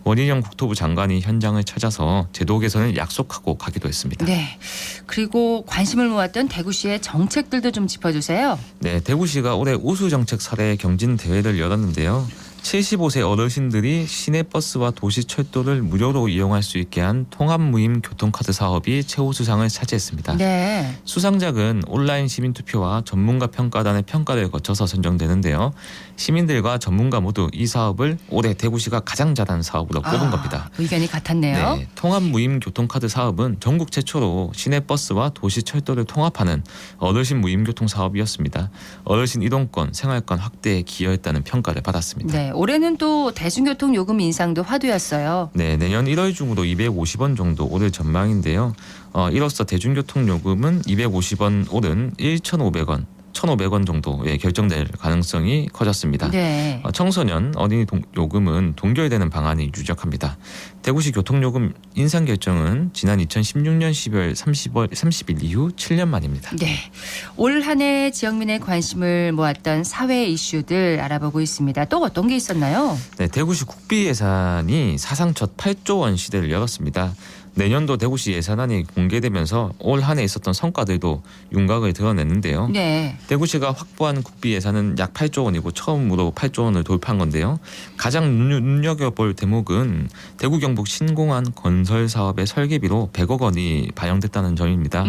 P: 원희룡 국토부 장관이 현장을 찾아서 제도 개선을 약속하고 가기도 했습니다.
A: 네. 그리고 관심을 모았던 대구시의 정책들도 좀 짚어주세요.
P: 네, 대구시가 올해 우수정책 사례 경진 대회를 열었는데요. 75세 어르신들이 시내버스와 도시철도를 무료로 이용할 수 있게 한 통합무임 교통카드 사업이 최우수상을 차지했습니다. 수상작은 온라인 시민투표와 전문가 평가단의 평가를 거쳐서 선정되는데요. 시민들과 전문가 모두 이 사업을 올해 대구시가 가장 잘한 사업으로 꼽은 겁니다.
A: 의견이 같았네요.
P: 통합무임 교통카드 사업은 전국 최초로 시내버스와 도시철도를 통합하는 어르신 무임교통 사업이었습니다. 어르신 이동권, 생활권 확대에 기여했다는 평가를 받았습니다.
A: 올해는 또 대중교통 요금 인상도 화두였어요.
P: 네, 내년 1월 중으로 250원 정도 오를 전망인데요. 이로써 대중교통 요금은 250원 오른 1,500원. 1,500원 정도에 결정될 가능성이 커졌습니다. 청소년, 어린이 요금은 동결되는 방안이 유력합니다. 대구시 교통요금 인상 결정은 지난 2016년 12월 30일 이후 7년 만입니다.
A: 올 한 해 지역민의 관심을 모았던 사회 이슈들 알아보고 있습니다. 또 어떤 게 있었나요?
P: 네, 대구시 국비 예산이 사상 첫 8조 원 시대를 열었습니다. 내년도 대구시 예산안이 공개되면서 올 한 해 있었던 성과들도 윤곽을 드러냈는데요.
A: 네.
P: 대구시가 확보한 국비 예산은 약 8조 원이고 처음으로 8조 원을 돌파한 건데요. 가장 눈여겨볼 대목은 대구 경북 신공항 건설 사업의 설계비로 100억 원이 반영됐다는 점입니다.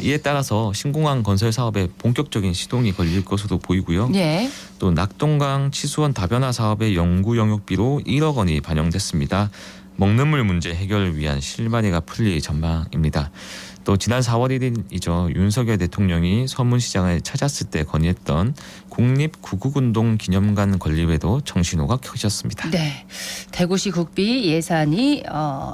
P: 이에 따라서 신공항 건설 사업에 본격적인 시동이 걸릴 것으로 보이고요.
A: 네.
P: 또 낙동강 치수원 다변화 사업의 연구 영역비로 1억 원이 반영됐습니다. 먹는 물 문제 해결을 위한 실마리가 풀릴 전망입니다. 또 지난 4월 1일이죠. 윤석열 대통령이 서문시장을 찾았을 때 건의했던 국립구국운동 기념관 건립에도 정신호가 켜졌습니다.
A: 네, 대구시 국비 예산이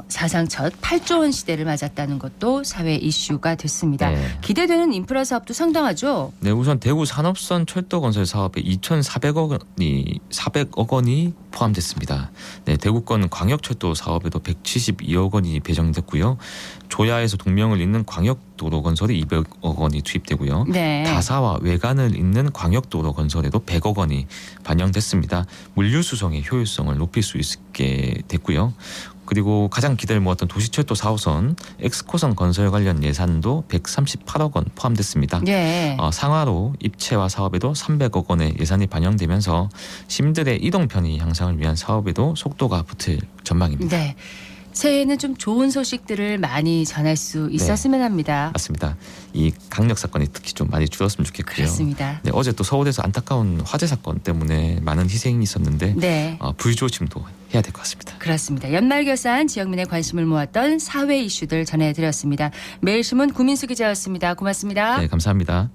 A: 사상 첫 8조 원 시대를 맞았다는 것도 사회 이슈가 됐습니다.
P: 네.
A: 기대되는 인프라 사업도 상당하죠?
P: 네, 우선 대구 산업선 철도 건설 사업에 2,400억 원이 포함됐습니다. 네, 대구권 광역철도 사업에도 172억 원이 배정됐고요. 조야에서 동명을 잇는 광역도로 건설에 200억 원이 투입되고요.
A: 네.
P: 다사와 외관을 잇는 광역도로 건설에도 100억 원이 반영됐습니다. 물류 수송의 효율성을 높일 수 있게 됐고요. 그리고 가장 기대를 모았던 도시철도 4호선 엑스코선 건설 관련 예산도 138억 원 포함됐습니다.
A: 네.
P: 상하로 입체화 사업에도 300억 원의 예산이 반영되면서 시민들의 이동 편의 향상을 위한 사업에도 속도가 붙을 전망입니다.
A: 네. 새해에는 좀 좋은 소식들을 많이 전할 수 있었으면 합니다.
P: 맞습니다. 이 강력 사건이 특히 좀 많이 줄었으면 좋겠고요.
A: 그렇습니다.
P: 네, 어제 또 서울에서 안타까운 화재 사건 때문에 많은 희생이 있었는데
A: 네.
P: 불조심도 해야 될 것 같습니다.
A: 그렇습니다. 연말 결산 지역민의 관심을 모았던 사회 이슈들 전해드렸습니다. 매일신문 구민수 기자였습니다. 고맙습니다.
P: 네, 감사합니다.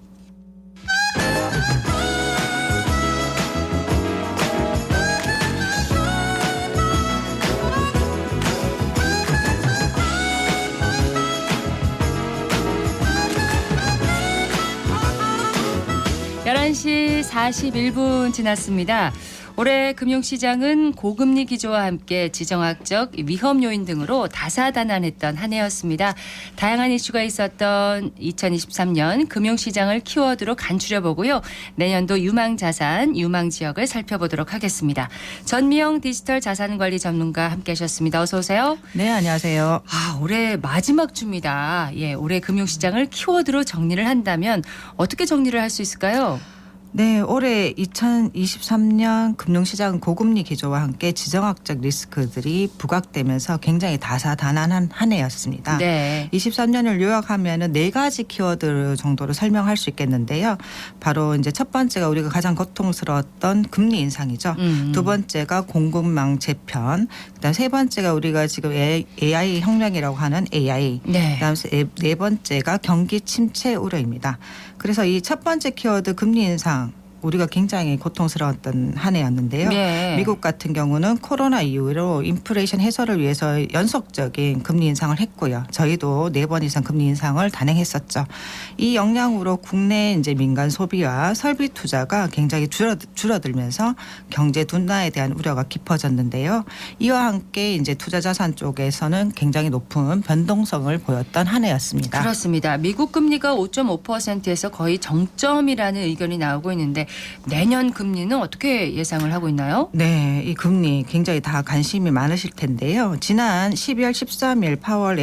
A: (11시 41분) 지났습니다. 올해 금융시장은 고금리 기조와 함께 지정학적 위험 요인 등으로 다사다난했던 한 해였습니다. 다양한 이슈가 있었던 2023년 금융시장을 키워드로 간추려보고요. 내년도 유망자산, 유망지역을 살펴보도록 하겠습니다. 전미영 디지털 자산관리 전문가 함께하셨습니다. 어서 오세요.
Q: 네, 안녕하세요.
A: 올해 마지막 주입니다. 예, 올해 금융시장을 키워드로 정리를 한다면 어떻게 정리를 할 수 있을까요?
Q: 네, 올해 2023년 금융시장 고금리 기조와 함께 지정학적 리스크들이 부각되면서 굉장히 다사다난한 한 해였습니다.
A: 네.
Q: 23년을 요약하면은 4가지 키워드 정도로 설명할 수 있겠는데요. 바로 이제 첫 번째가 우리가 가장 고통스러웠던 금리 인상이죠. 두 번째가 공급망 재편. 그다음 세 번째가 우리가 지금 AI 혁명이라고 하는 AI.
A: 네.
Q: 그다음 네 번째가 경기 침체 우려입니다. 그래서 이 첫 번째 키워드 금리 인상 우리가 굉장히 고통스러웠던 한 해였는데요.
A: 네.
Q: 미국 같은 경우는 코로나 이후로 인플레이션 해소를 위해서 연속적인 금리 인상을 했고요. 저희도 4번 이상 금리 인상을 단행했었죠. 이 영향으로 국내 이제 민간 소비와 설비 투자가 굉장히 줄어들면서 경제 둔화에 대한 우려가 깊어졌는데요. 이와 함께 이제 투자 자산 쪽에서는 굉장히 높은 변동성을 보였던 한 해였습니다.
A: 그렇습니다. 미국 금리가 5.5%에서 거의 정점이라는 의견이 나오고 있는데 내년 금리는 어떻게 예상을 하고 있나요?
Q: 네, 이 금리 굉장히 다 관심이 많으실 텐데요. 지난 12월 13일 파월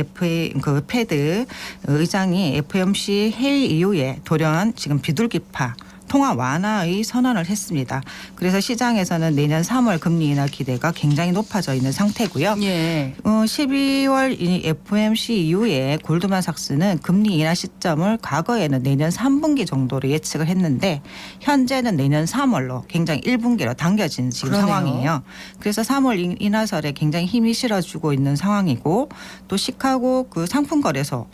Q: 패드 의장이 FOMC 회의 이후에 돌연 지금 비둘기파 통화 완화의 선언을 했습니다. 그래서 시장에서는 내년 3월 금리 인하 기대가 굉장히 높아져 있는 상태고요.
A: 예.
Q: 12월 FOMC 이후에 골드만삭스는 금리 인하 시점을 과거에는 내년 3분기 정도로 예측을 했는데 현재는 내년 3월로 굉장히 1분기로 당겨진 지금
A: 그러네요.
Q: 상황이에요. 그래서 3월 인하설에 굉장히 힘이 실어주고 있는 상황이고 또 시카고 그 상품거래소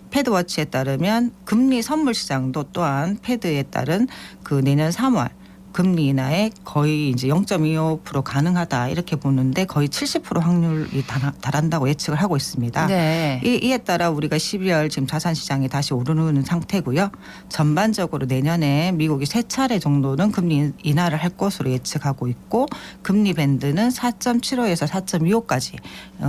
Q: 패드워치에 따르면 금리 선물 시장도 또한 패드에 따른 그 내년 3월 금리 인하에 거의 이제 0.25% 가능하다 이렇게 보는데 거의 70% 확률이 달한다고 예측을 하고 있습니다.
A: 네.
Q: 이에 따라 우리가 12월 지금 자산 시장이 다시 오르는 상태고요. 전반적으로 내년에 미국이 3차례 정도는 금리 인하를 할 것으로 예측하고 있고 금리 밴드는 4.75에서 4.25까지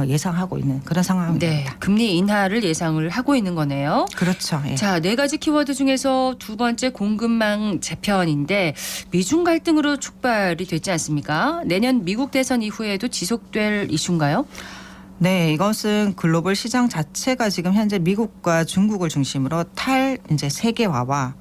Q: 예상하고 있는 그런 상황입니다.
A: 네, 금리 인하를 예상을 하고 있는 거네요.
Q: 그렇죠. 예.
A: 자, 4가지 키워드 중에서 두 번째 공급망 재편인데 미중 갈등으로 축발이 됐지 않습니까? 내년 미국 대선 이후에도 지속될 이슈인가요?
Q: 네, 이것은 글로벌 시장 자체가 지금 현재 미국과 중국을 중심으로 이제 세계화와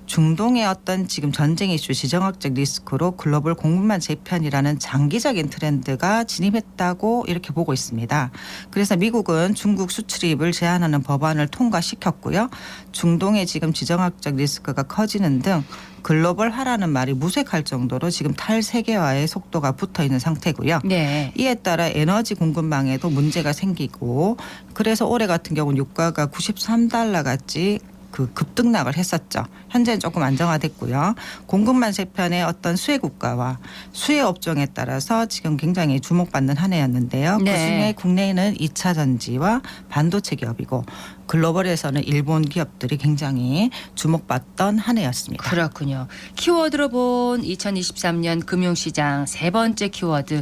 Q: 중동의 어떤 지금 전쟁 이슈, 지정학적 리스크로 글로벌 공급망 재편이라는 장기적인 트렌드가 진입했다고 이렇게 보고 있습니다. 그래서 미국은 중국 수출입을 제한하는 법안을 통과시켰고요. 중동의 지금 지정학적 리스크가 커지는 등 글로벌화라는 말이 무색할 정도로 지금 탈세계화의 속도가 붙어 있는 상태고요.
A: 네.
Q: 이에 따라 에너지 공급망에도 문제가 생기고 그래서 올해 같은 경우는 유가가 93달러 같이 급등락을 했었죠. 현재는 조금 안정화됐고요. 공급망 재편의 어떤 수혜 국가와 수혜 업종에 따라서 지금 굉장히 주목받는 한 해였는데요.
A: 네.
Q: 그중에 국내에는 2차 전지와 반도체 기업이고 글로벌에서는 일본 기업들이 굉장히 주목받던 한 해였습니다.
A: 그렇군요. 키워드로 본 2023년 금융시장 세 번째 키워드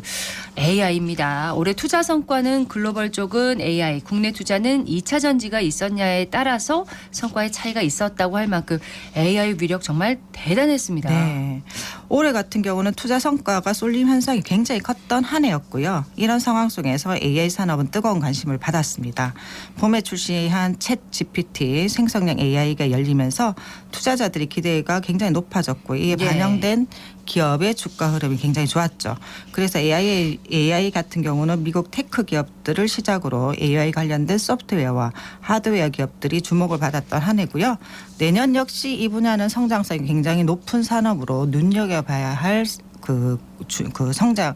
A: AI입니다. 올해 투자 성과는 글로벌 쪽은 AI, 국내 투자는 2차 전지가 있었냐에 따라서 성과의 차이가 있었다고 할 만큼 AI 위력 정말 대단했습니다.
Q: 네. 올해 같은 경우는 투자 성과가 쏠림 현상이 굉장히 컸던 한 해였고요. 이런 상황 속에서 AI 산업은 뜨거운 관심을 받았습니다. 봄에 출시한 챗 GPT 생성형 AI가 열리면서 투자자들의 기대가 굉장히 높아졌고 이에 반영된 기업의 주가 흐름이 굉장히 좋았죠. 그래서 AI 같은 경우는 미국 테크 기업들을 시작으로 AI 관련된 소프트웨어와 하드웨어 기업들이 주목을 받았던 한 해고요. 내년 역시 이 분야는 성장성이 굉장히 높은 산업으로 눈여겨봐야 할 그 성장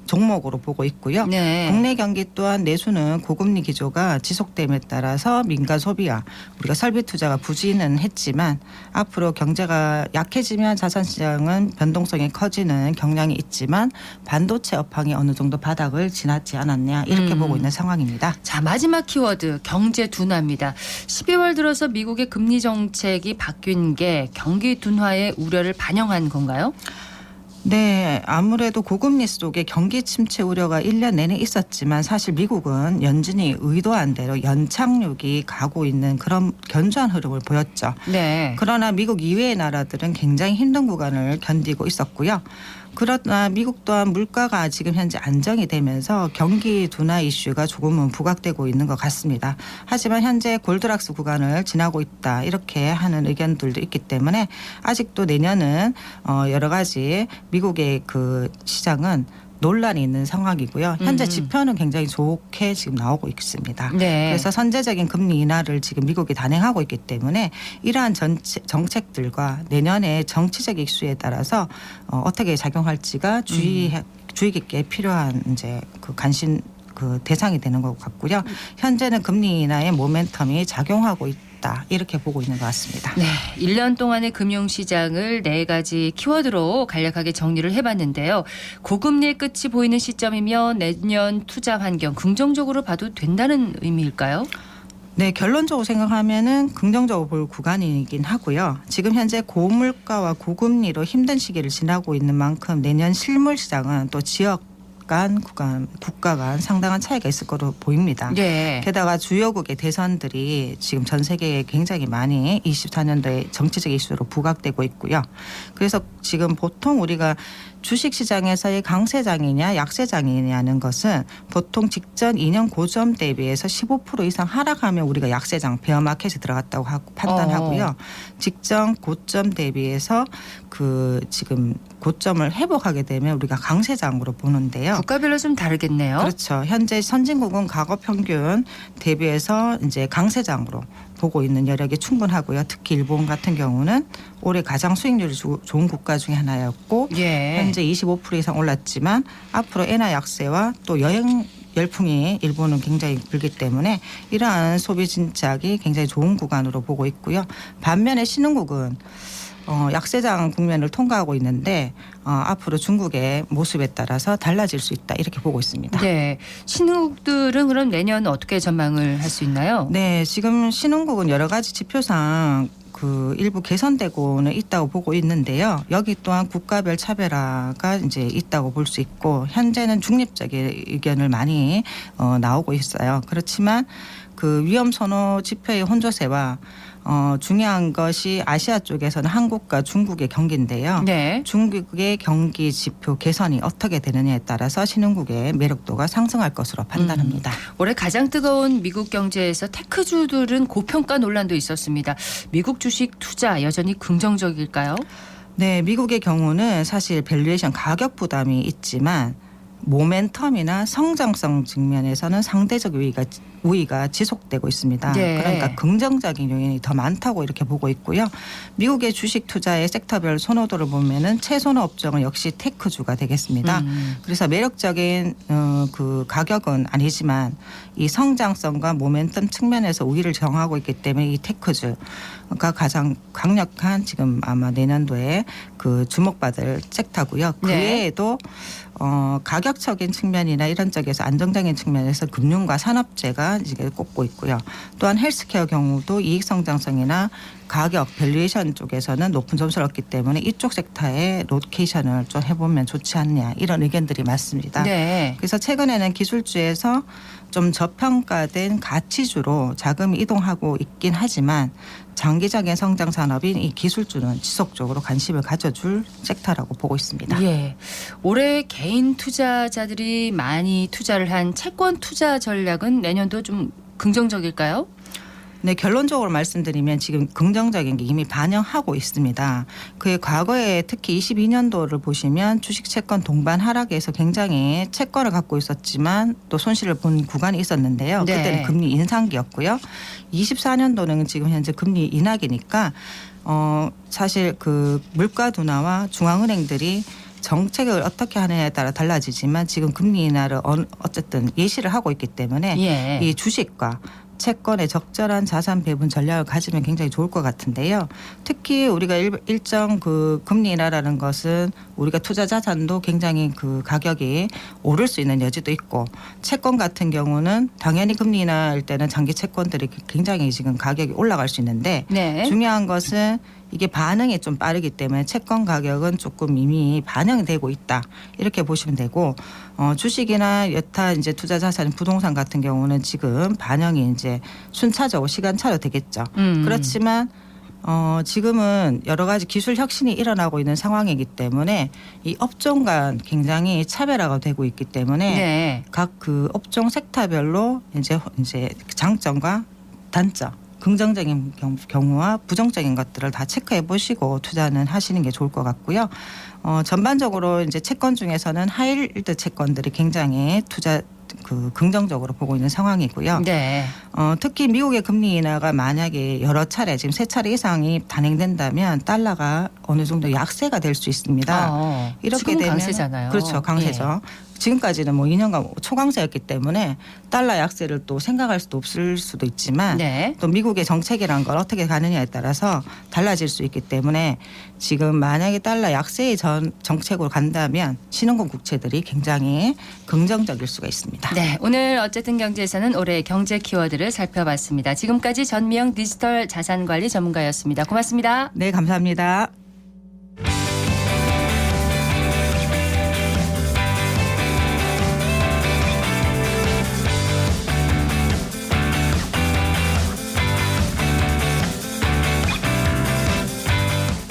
Q: 종목으로 보고 있고요.
A: 네.
Q: 국내 경기 또한 내수는 고금리 기조가 지속됨에 따라서 민간 소비와 우리가 설비 투자가 부진은 했지만 앞으로 경제가 약해지면 자산시장은 변동성이 커지는 경향이 있지만 반도체 업황이 어느 정도 바닥을 지났지 않았냐 이렇게 보고 있는 상황입니다.
A: 자, 마지막 키워드 경제 둔화입니다. 12월 들어서 미국의 금리 정책이 바뀐 게 경기 둔화의 우려를 반영한 건가요?
Q: 네, 아무래도 고금리 속에 경기 침체 우려가 1년 내내 있었지만 사실 미국은 연준이 의도한 대로 연착륙이 가고 있는 그런 견조한 흐름을 보였죠.
A: 네.
Q: 그러나 미국 이외의 나라들은 굉장히 힘든 구간을 견디고 있었고요. 그러나 미국 또한 물가가 지금 현재 안정이 되면서 경기 둔화 이슈가 조금은 부각되고 있는 것 같습니다. 하지만 현재 골드락스 구간을 지나고 있다 이렇게 하는 의견들도 있기 때문에 아직도 내년은 여러 가지 미국의 그 시장은 논란이 있는 상황이고요. 현재 지표는 굉장히 좋게 지금 나오고 있습니다.
A: 네.
Q: 그래서 선제적인 금리 인하를 지금 미국이 단행하고 있기 때문에 이러한 정책들과 내년의 정치적 이슈에 따라서 어떻게 작용할지가 주의 깊게 필요한 이제 그 관심 그 대상이 되는 것 같고요. 현재는 금리 인하의 모멘텀이 작용하고 있다. 이렇게 보고 있는 것 같습니다.
A: 네, 1년 동안의 금융시장을 4가지 키워드로 간략하게 정리를 해봤는데요. 고금리의 끝이 보이는 시점이면 내년 투자 환경 긍정적으로 봐도 된다는 의미일까요?
Q: 네, 결론적으로 생각하면은 긍정적으로 볼 구간이긴 하고요. 지금 현재 고물가와 고금리로 힘든 시기를 지나고 있는 만큼 내년 실물 시장은 또 지역 국가 간 상당한 차이가 있을 거로 보입니다.
A: 네.
Q: 게다가 주요국의 대선들이 지금 전 세계에 굉장히 많이 24년도에 정치적 이슈로 부각되고 있고요. 그래서 지금 보통 우리가 주식시장에서의 강세장이냐 약세장이냐는 것은 보통 직전 2년 고점 대비해서 15% 이상 하락하면 우리가 약세장 베어마켓에 들어갔다고 판단하고요. 직전 고점 대비해서 그 지금 고점을 회복하게 되면 우리가 강세장으로 보는데요.
A: 국가별로 좀 다르겠네요.
Q: 그렇죠. 현재 선진국은 과거 평균 대비해서 이제 강세장으로 보고 있는 여력이 충분하고요. 특히 일본 같은 경우는 올해 가장 수익률이 좋은 국가 중에 하나였고 현재 25% 이상 올랐지만 앞으로 엔화 약세와 또 여행 열풍이 일본은 굉장히 불기 때문에 이러한 소비 진작이 굉장히 좋은 구간으로 보고 있고요. 반면에 신흥국은 약세장 국면을 통과하고 있는데 앞으로 중국의 모습에 따라서 달라질 수 있다 이렇게 보고 있습니다.
A: 네, 신흥국들은 그럼 내년 어떻게 전망을 할 수 있나요?
Q: 네, 지금 신흥국은 여러 가지 지표상 그 일부 개선되고는 있다고 보고 있는데요. 여기 또한 국가별 차별화가 이제 있다고 볼 수 있고 현재는 중립적인 의견을 많이 나오고 있어요. 그렇지만 그 위험 선호 지표의 혼조세와 중요한 것이 아시아 쪽에서는 한국과 중국의 경기인데요.
A: 네.
Q: 중국의 경기 지표 개선이 어떻게 되느냐에 따라서 신흥국의 매력도가 상승할 것으로 판단합니다.
A: 올해 가장 뜨거운 미국 경제에서 테크주들은 고평가 논란도 있었습니다. 미국 주식 투자 여전히 긍정적일까요?
Q: 네, 미국의 경우는 사실 밸류에이션 가격 부담이 있지만 모멘텀이나 성장성 측면에서는 상대적 우위가 지속되고 있습니다.
A: 네.
Q: 그러니까 긍정적인 요인이 더 많다고 이렇게 보고 있고요. 미국의 주식 투자의 섹터별 선호도를 보면은 최선호 업종은 역시 테크주가 되겠습니다. 그래서 매력적인 그 가격은 아니지만 이 성장성과 모멘텀 측면에서 우위를 정하고 있기 때문에 이 테크주가 가장 강력한 지금 아마 내년도에 그 주목받을 섹터고요. 그
A: 네.
Q: 외에도 가격적인 측면이나 이런 쪽에서 안정적인 측면에서 금융과 산업재가 이제 꼽고 있고요. 또한 헬스케어 경우도 이익 성장성이나 가격, 밸류에이션 쪽에서는 높은 점수를 얻기 때문에 이쪽 섹터에 로케이션을 좀 해보면 좋지 않냐 이런 의견들이 많습니다.
A: 네.
Q: 그래서 최근에는 기술주에서 좀 저평가된 가치주로 자금이 이동하고 있긴 하지만 장기적인 성장 산업인 이 기술주는 지속적으로 관심을 가져줄 섹터라고 보고 있습니다.
A: 예. 올해 개인 투자자들이 많이 투자를 한 채권 투자 전략은 내년도 좀 긍정적일까요?
Q: 네, 결론적으로 말씀드리면 지금 긍정적인 게 이미 반영하고 있습니다. 그 과거에 특히 22년도를 보시면 주식 채권 동반 하락에서 굉장히 채권을 갖고 있었지만 또 손실을 본 구간이 있었는데요.
A: 네.
Q: 그때는 금리 인상기였고요. 24년도는 지금 현재 금리 인하기니까 사실 그 물가 둔화와 중앙은행들이 정책을 어떻게 하느냐에 따라 달라지지만 지금 금리 인하를 어쨌든 예시를 하고 있기 때문에
A: 예.
Q: 이 주식과 채권의 적절한 자산 배분 전략을 가지면 굉장히 좋을 것 같은데요. 특히 우리가 일정 그 금리 인하라는 것은 우리가 투자 자산도 굉장히 그 가격이 오를 수 있는 여지도 있고 채권 같은 경우는 당연히 금리 인하일 때는 장기 채권들이 굉장히 지금 가격이 올라갈 수 있는데
A: 네.
Q: 중요한 것은 이게 반응이 좀 빠르기 때문에 채권 가격은 조금 이미 반영이 되고 있다 이렇게 보시면 되고 주식이나 여타 이제 투자 자산 부동산 같은 경우는 지금 반영이 이제 순차적으로 시간차로 되겠죠. 그렇지만 지금은 여러 가지 기술 혁신이 일어나고 있는 상황이기 때문에 이 업종 간 굉장히 차별화가 되고 있기 때문에
A: 네.
Q: 각 그 업종 섹터별로 이제 장점과 단점. 긍정적인 경우와 부정적인 것들을 다 체크해 보시고 투자는 하시는 게 좋을 것 같고요. 전반적으로 이제 채권 중에서는 하이힐드 채권들이 굉장히 투자 긍정적으로 보고 있는 상황이고요.
A: 네.
Q: 특히 미국의 금리 인하가 만약에 여러 차례 지금 3차례 이상이 단행된다면 달러가 어느 정도 약세가 될 수 있습니다.
A: 이렇게
Q: 지금
A: 되면 강세잖아요.
Q: 그렇죠. 강세죠.
A: 예.
Q: 지금까지는 뭐 2년간 초강세였기 때문에 달러 약세를 또 생각할 수도 없을 수도 있지만
A: 네.
Q: 또 미국의 정책이란 걸 어떻게 가느냐에 따라서 달라질 수 있기 때문에 지금 만약에 달러 약세의 정책으로 간다면 신흥국 국채들이 굉장히 긍정적일 수가 있습니다.
A: 네, 오늘 어쨌든 경제에서는 올해 경제 키워드를 살펴봤습니다. 지금까지 전미영 디지털 자산관리 전문가였습니다. 고맙습니다.
Q: 네, 감사합니다.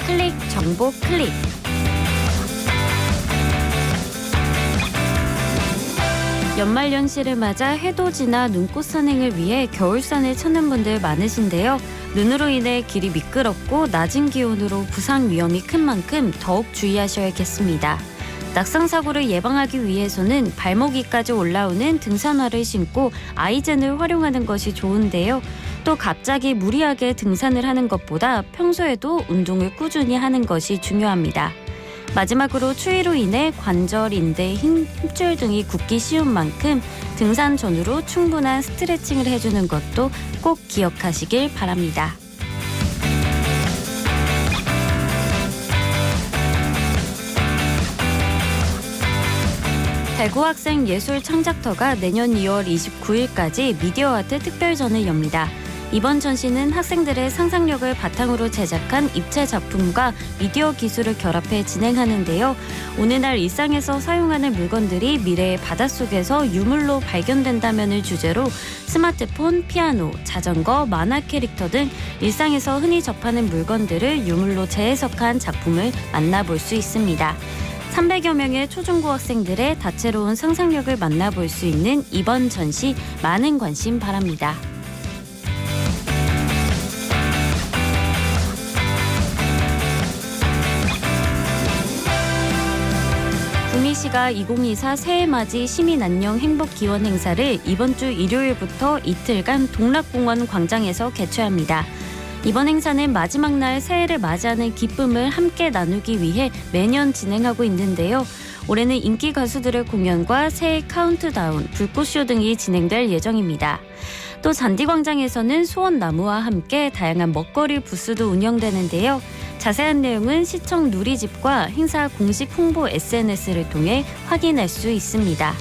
R: 클릭 정보 클릭. 연말연시를 맞아 해돋이나 눈꽃 산행을 위해 겨울산을 찾는 분들 많으신데요. 눈으로 인해 길이 미끄럽고 낮은 기온으로 부상 위험이 큰 만큼 더욱 주의하셔야겠습니다. 낙상사고를 예방하기 위해서는 발목 위까지 올라오는 등산화를 신고 아이젠을 활용하는 것이 좋은데요. 또 갑자기 무리하게 등산을 하는 것보다 평소에도 운동을 꾸준히 하는 것이 중요합니다. 마지막으로 추위로 인해 관절, 인대, 힘줄 등이 굳기 쉬운 만큼 등산 전후로 충분한 스트레칭을 해주는 것도 꼭 기억하시길 바랍니다. 대구학생 예술 창작터가 내년 2월 29일까지 미디어아트 특별전을 엽니다. 이번 전시는 학생들의 상상력을 바탕으로 제작한 입체 작품과 미디어 기술을 결합해 진행하는데요. 오늘날 일상에서 사용하는 물건들이 미래의 바닷속에서 유물로 발견된다면을 주제로 스마트폰, 피아노, 자전거, 만화 캐릭터 등 일상에서 흔히 접하는 물건들을 유물로 재해석한 작품을 만나볼 수 있습니다. 300여 명의 초중고 학생들의 다채로운 상상력을 만나볼 수 있는 이번 전시 많은 관심 바랍니다. 구미시가 2024 새해맞이 시민안녕 행복기원 행사를 이번 주 일요일부터 이틀간 동락공원 광장에서 개최합니다. 이번 행사는 마지막 날 새해를 맞이하는 기쁨을 함께 나누기 위해 매년 진행하고 있는데요. 올해는 인기 가수들의 공연과 새해 카운트다운, 불꽃쇼 등이 진행될 예정입니다. 또 잔디광장에서는 수원나무와 함께 다양한 먹거리 부스도 운영되는데요. 자세한 내용은 시청 누리집과 행사 공식 홍보 SNS를 통해 확인할 수 있습니다.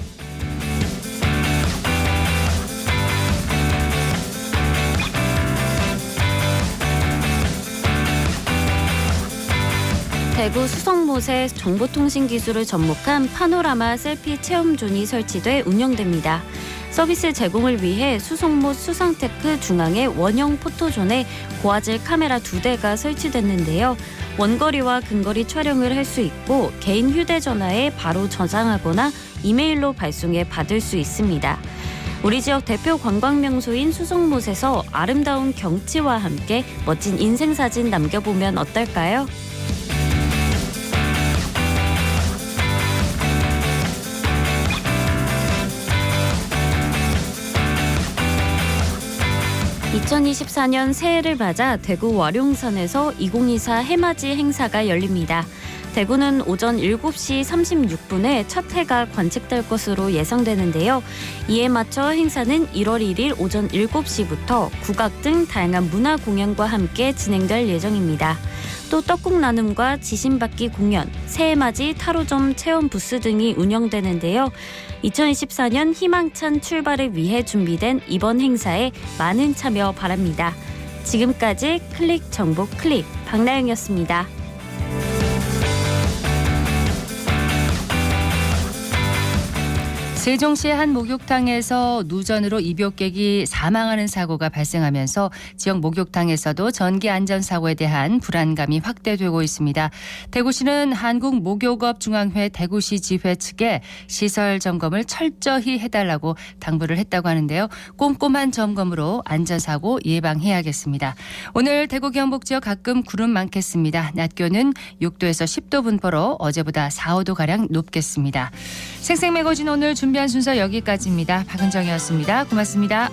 R: 대구 수성못에 정보통신기술을 접목한 파노라마 셀피 체험존이 설치돼 운영됩니다. 서비스 제공을 위해 수성못 수상테크 중앙의 원형 포토존에 고화질 카메라 2대가 설치됐는데요. 원거리와 근거리 촬영을 할 수 있고 개인 휴대전화에 바로 저장하거나 이메일로 발송해 받을 수 있습니다. 우리 지역 대표 관광명소인 수성못에서 아름다운 경치와 함께 멋진 인생사진 남겨보면 어떨까요? (2024년) 새해를 맞아 대구 월용산에서 2024 해맞이 행사가 열립니다. 대구는 오전 7시 36분에 첫 해가 관측될 것으로 예상되는데요. 이에 맞춰 행사는 1월 1일 오전 7시부터 국악 등 다양한 문화 공연과 함께 진행될 예정입니다. 또 떡국 나눔과 지신받기 공연, 새해맞이 타로점 체험 부스 등이 운영되는데요. 2024년 희망찬 출발을 위해 준비된 이번 행사에 많은 참여 바랍니다. 지금까지 클릭 정보 클립 박나영이었습니다.
A: 세종시의 한 목욕탕에서 누전으로 입욕객이 사망하는 사고가 발생하면서 지역 목욕탕에서도 전기 안전사고에 대한 불안감이 확대되고 있습니다. 대구시는 한국목욕업중앙회 대구시 지회 측에 시설 점검을 철저히 해달라고 당부를 했다고 하는데요. 꼼꼼한 점검으로 안전사고 예방해야겠습니다. 오늘 대구 경북 지역 가끔 구름 많겠습니다. 낮 기온은 6도에서 10도 분포로 어제보다 4, 5도가량 높겠습니다. 생생매거진 오늘 준비한 순서 여기까지입니다. 박은정이었습니다. 고맙습니다.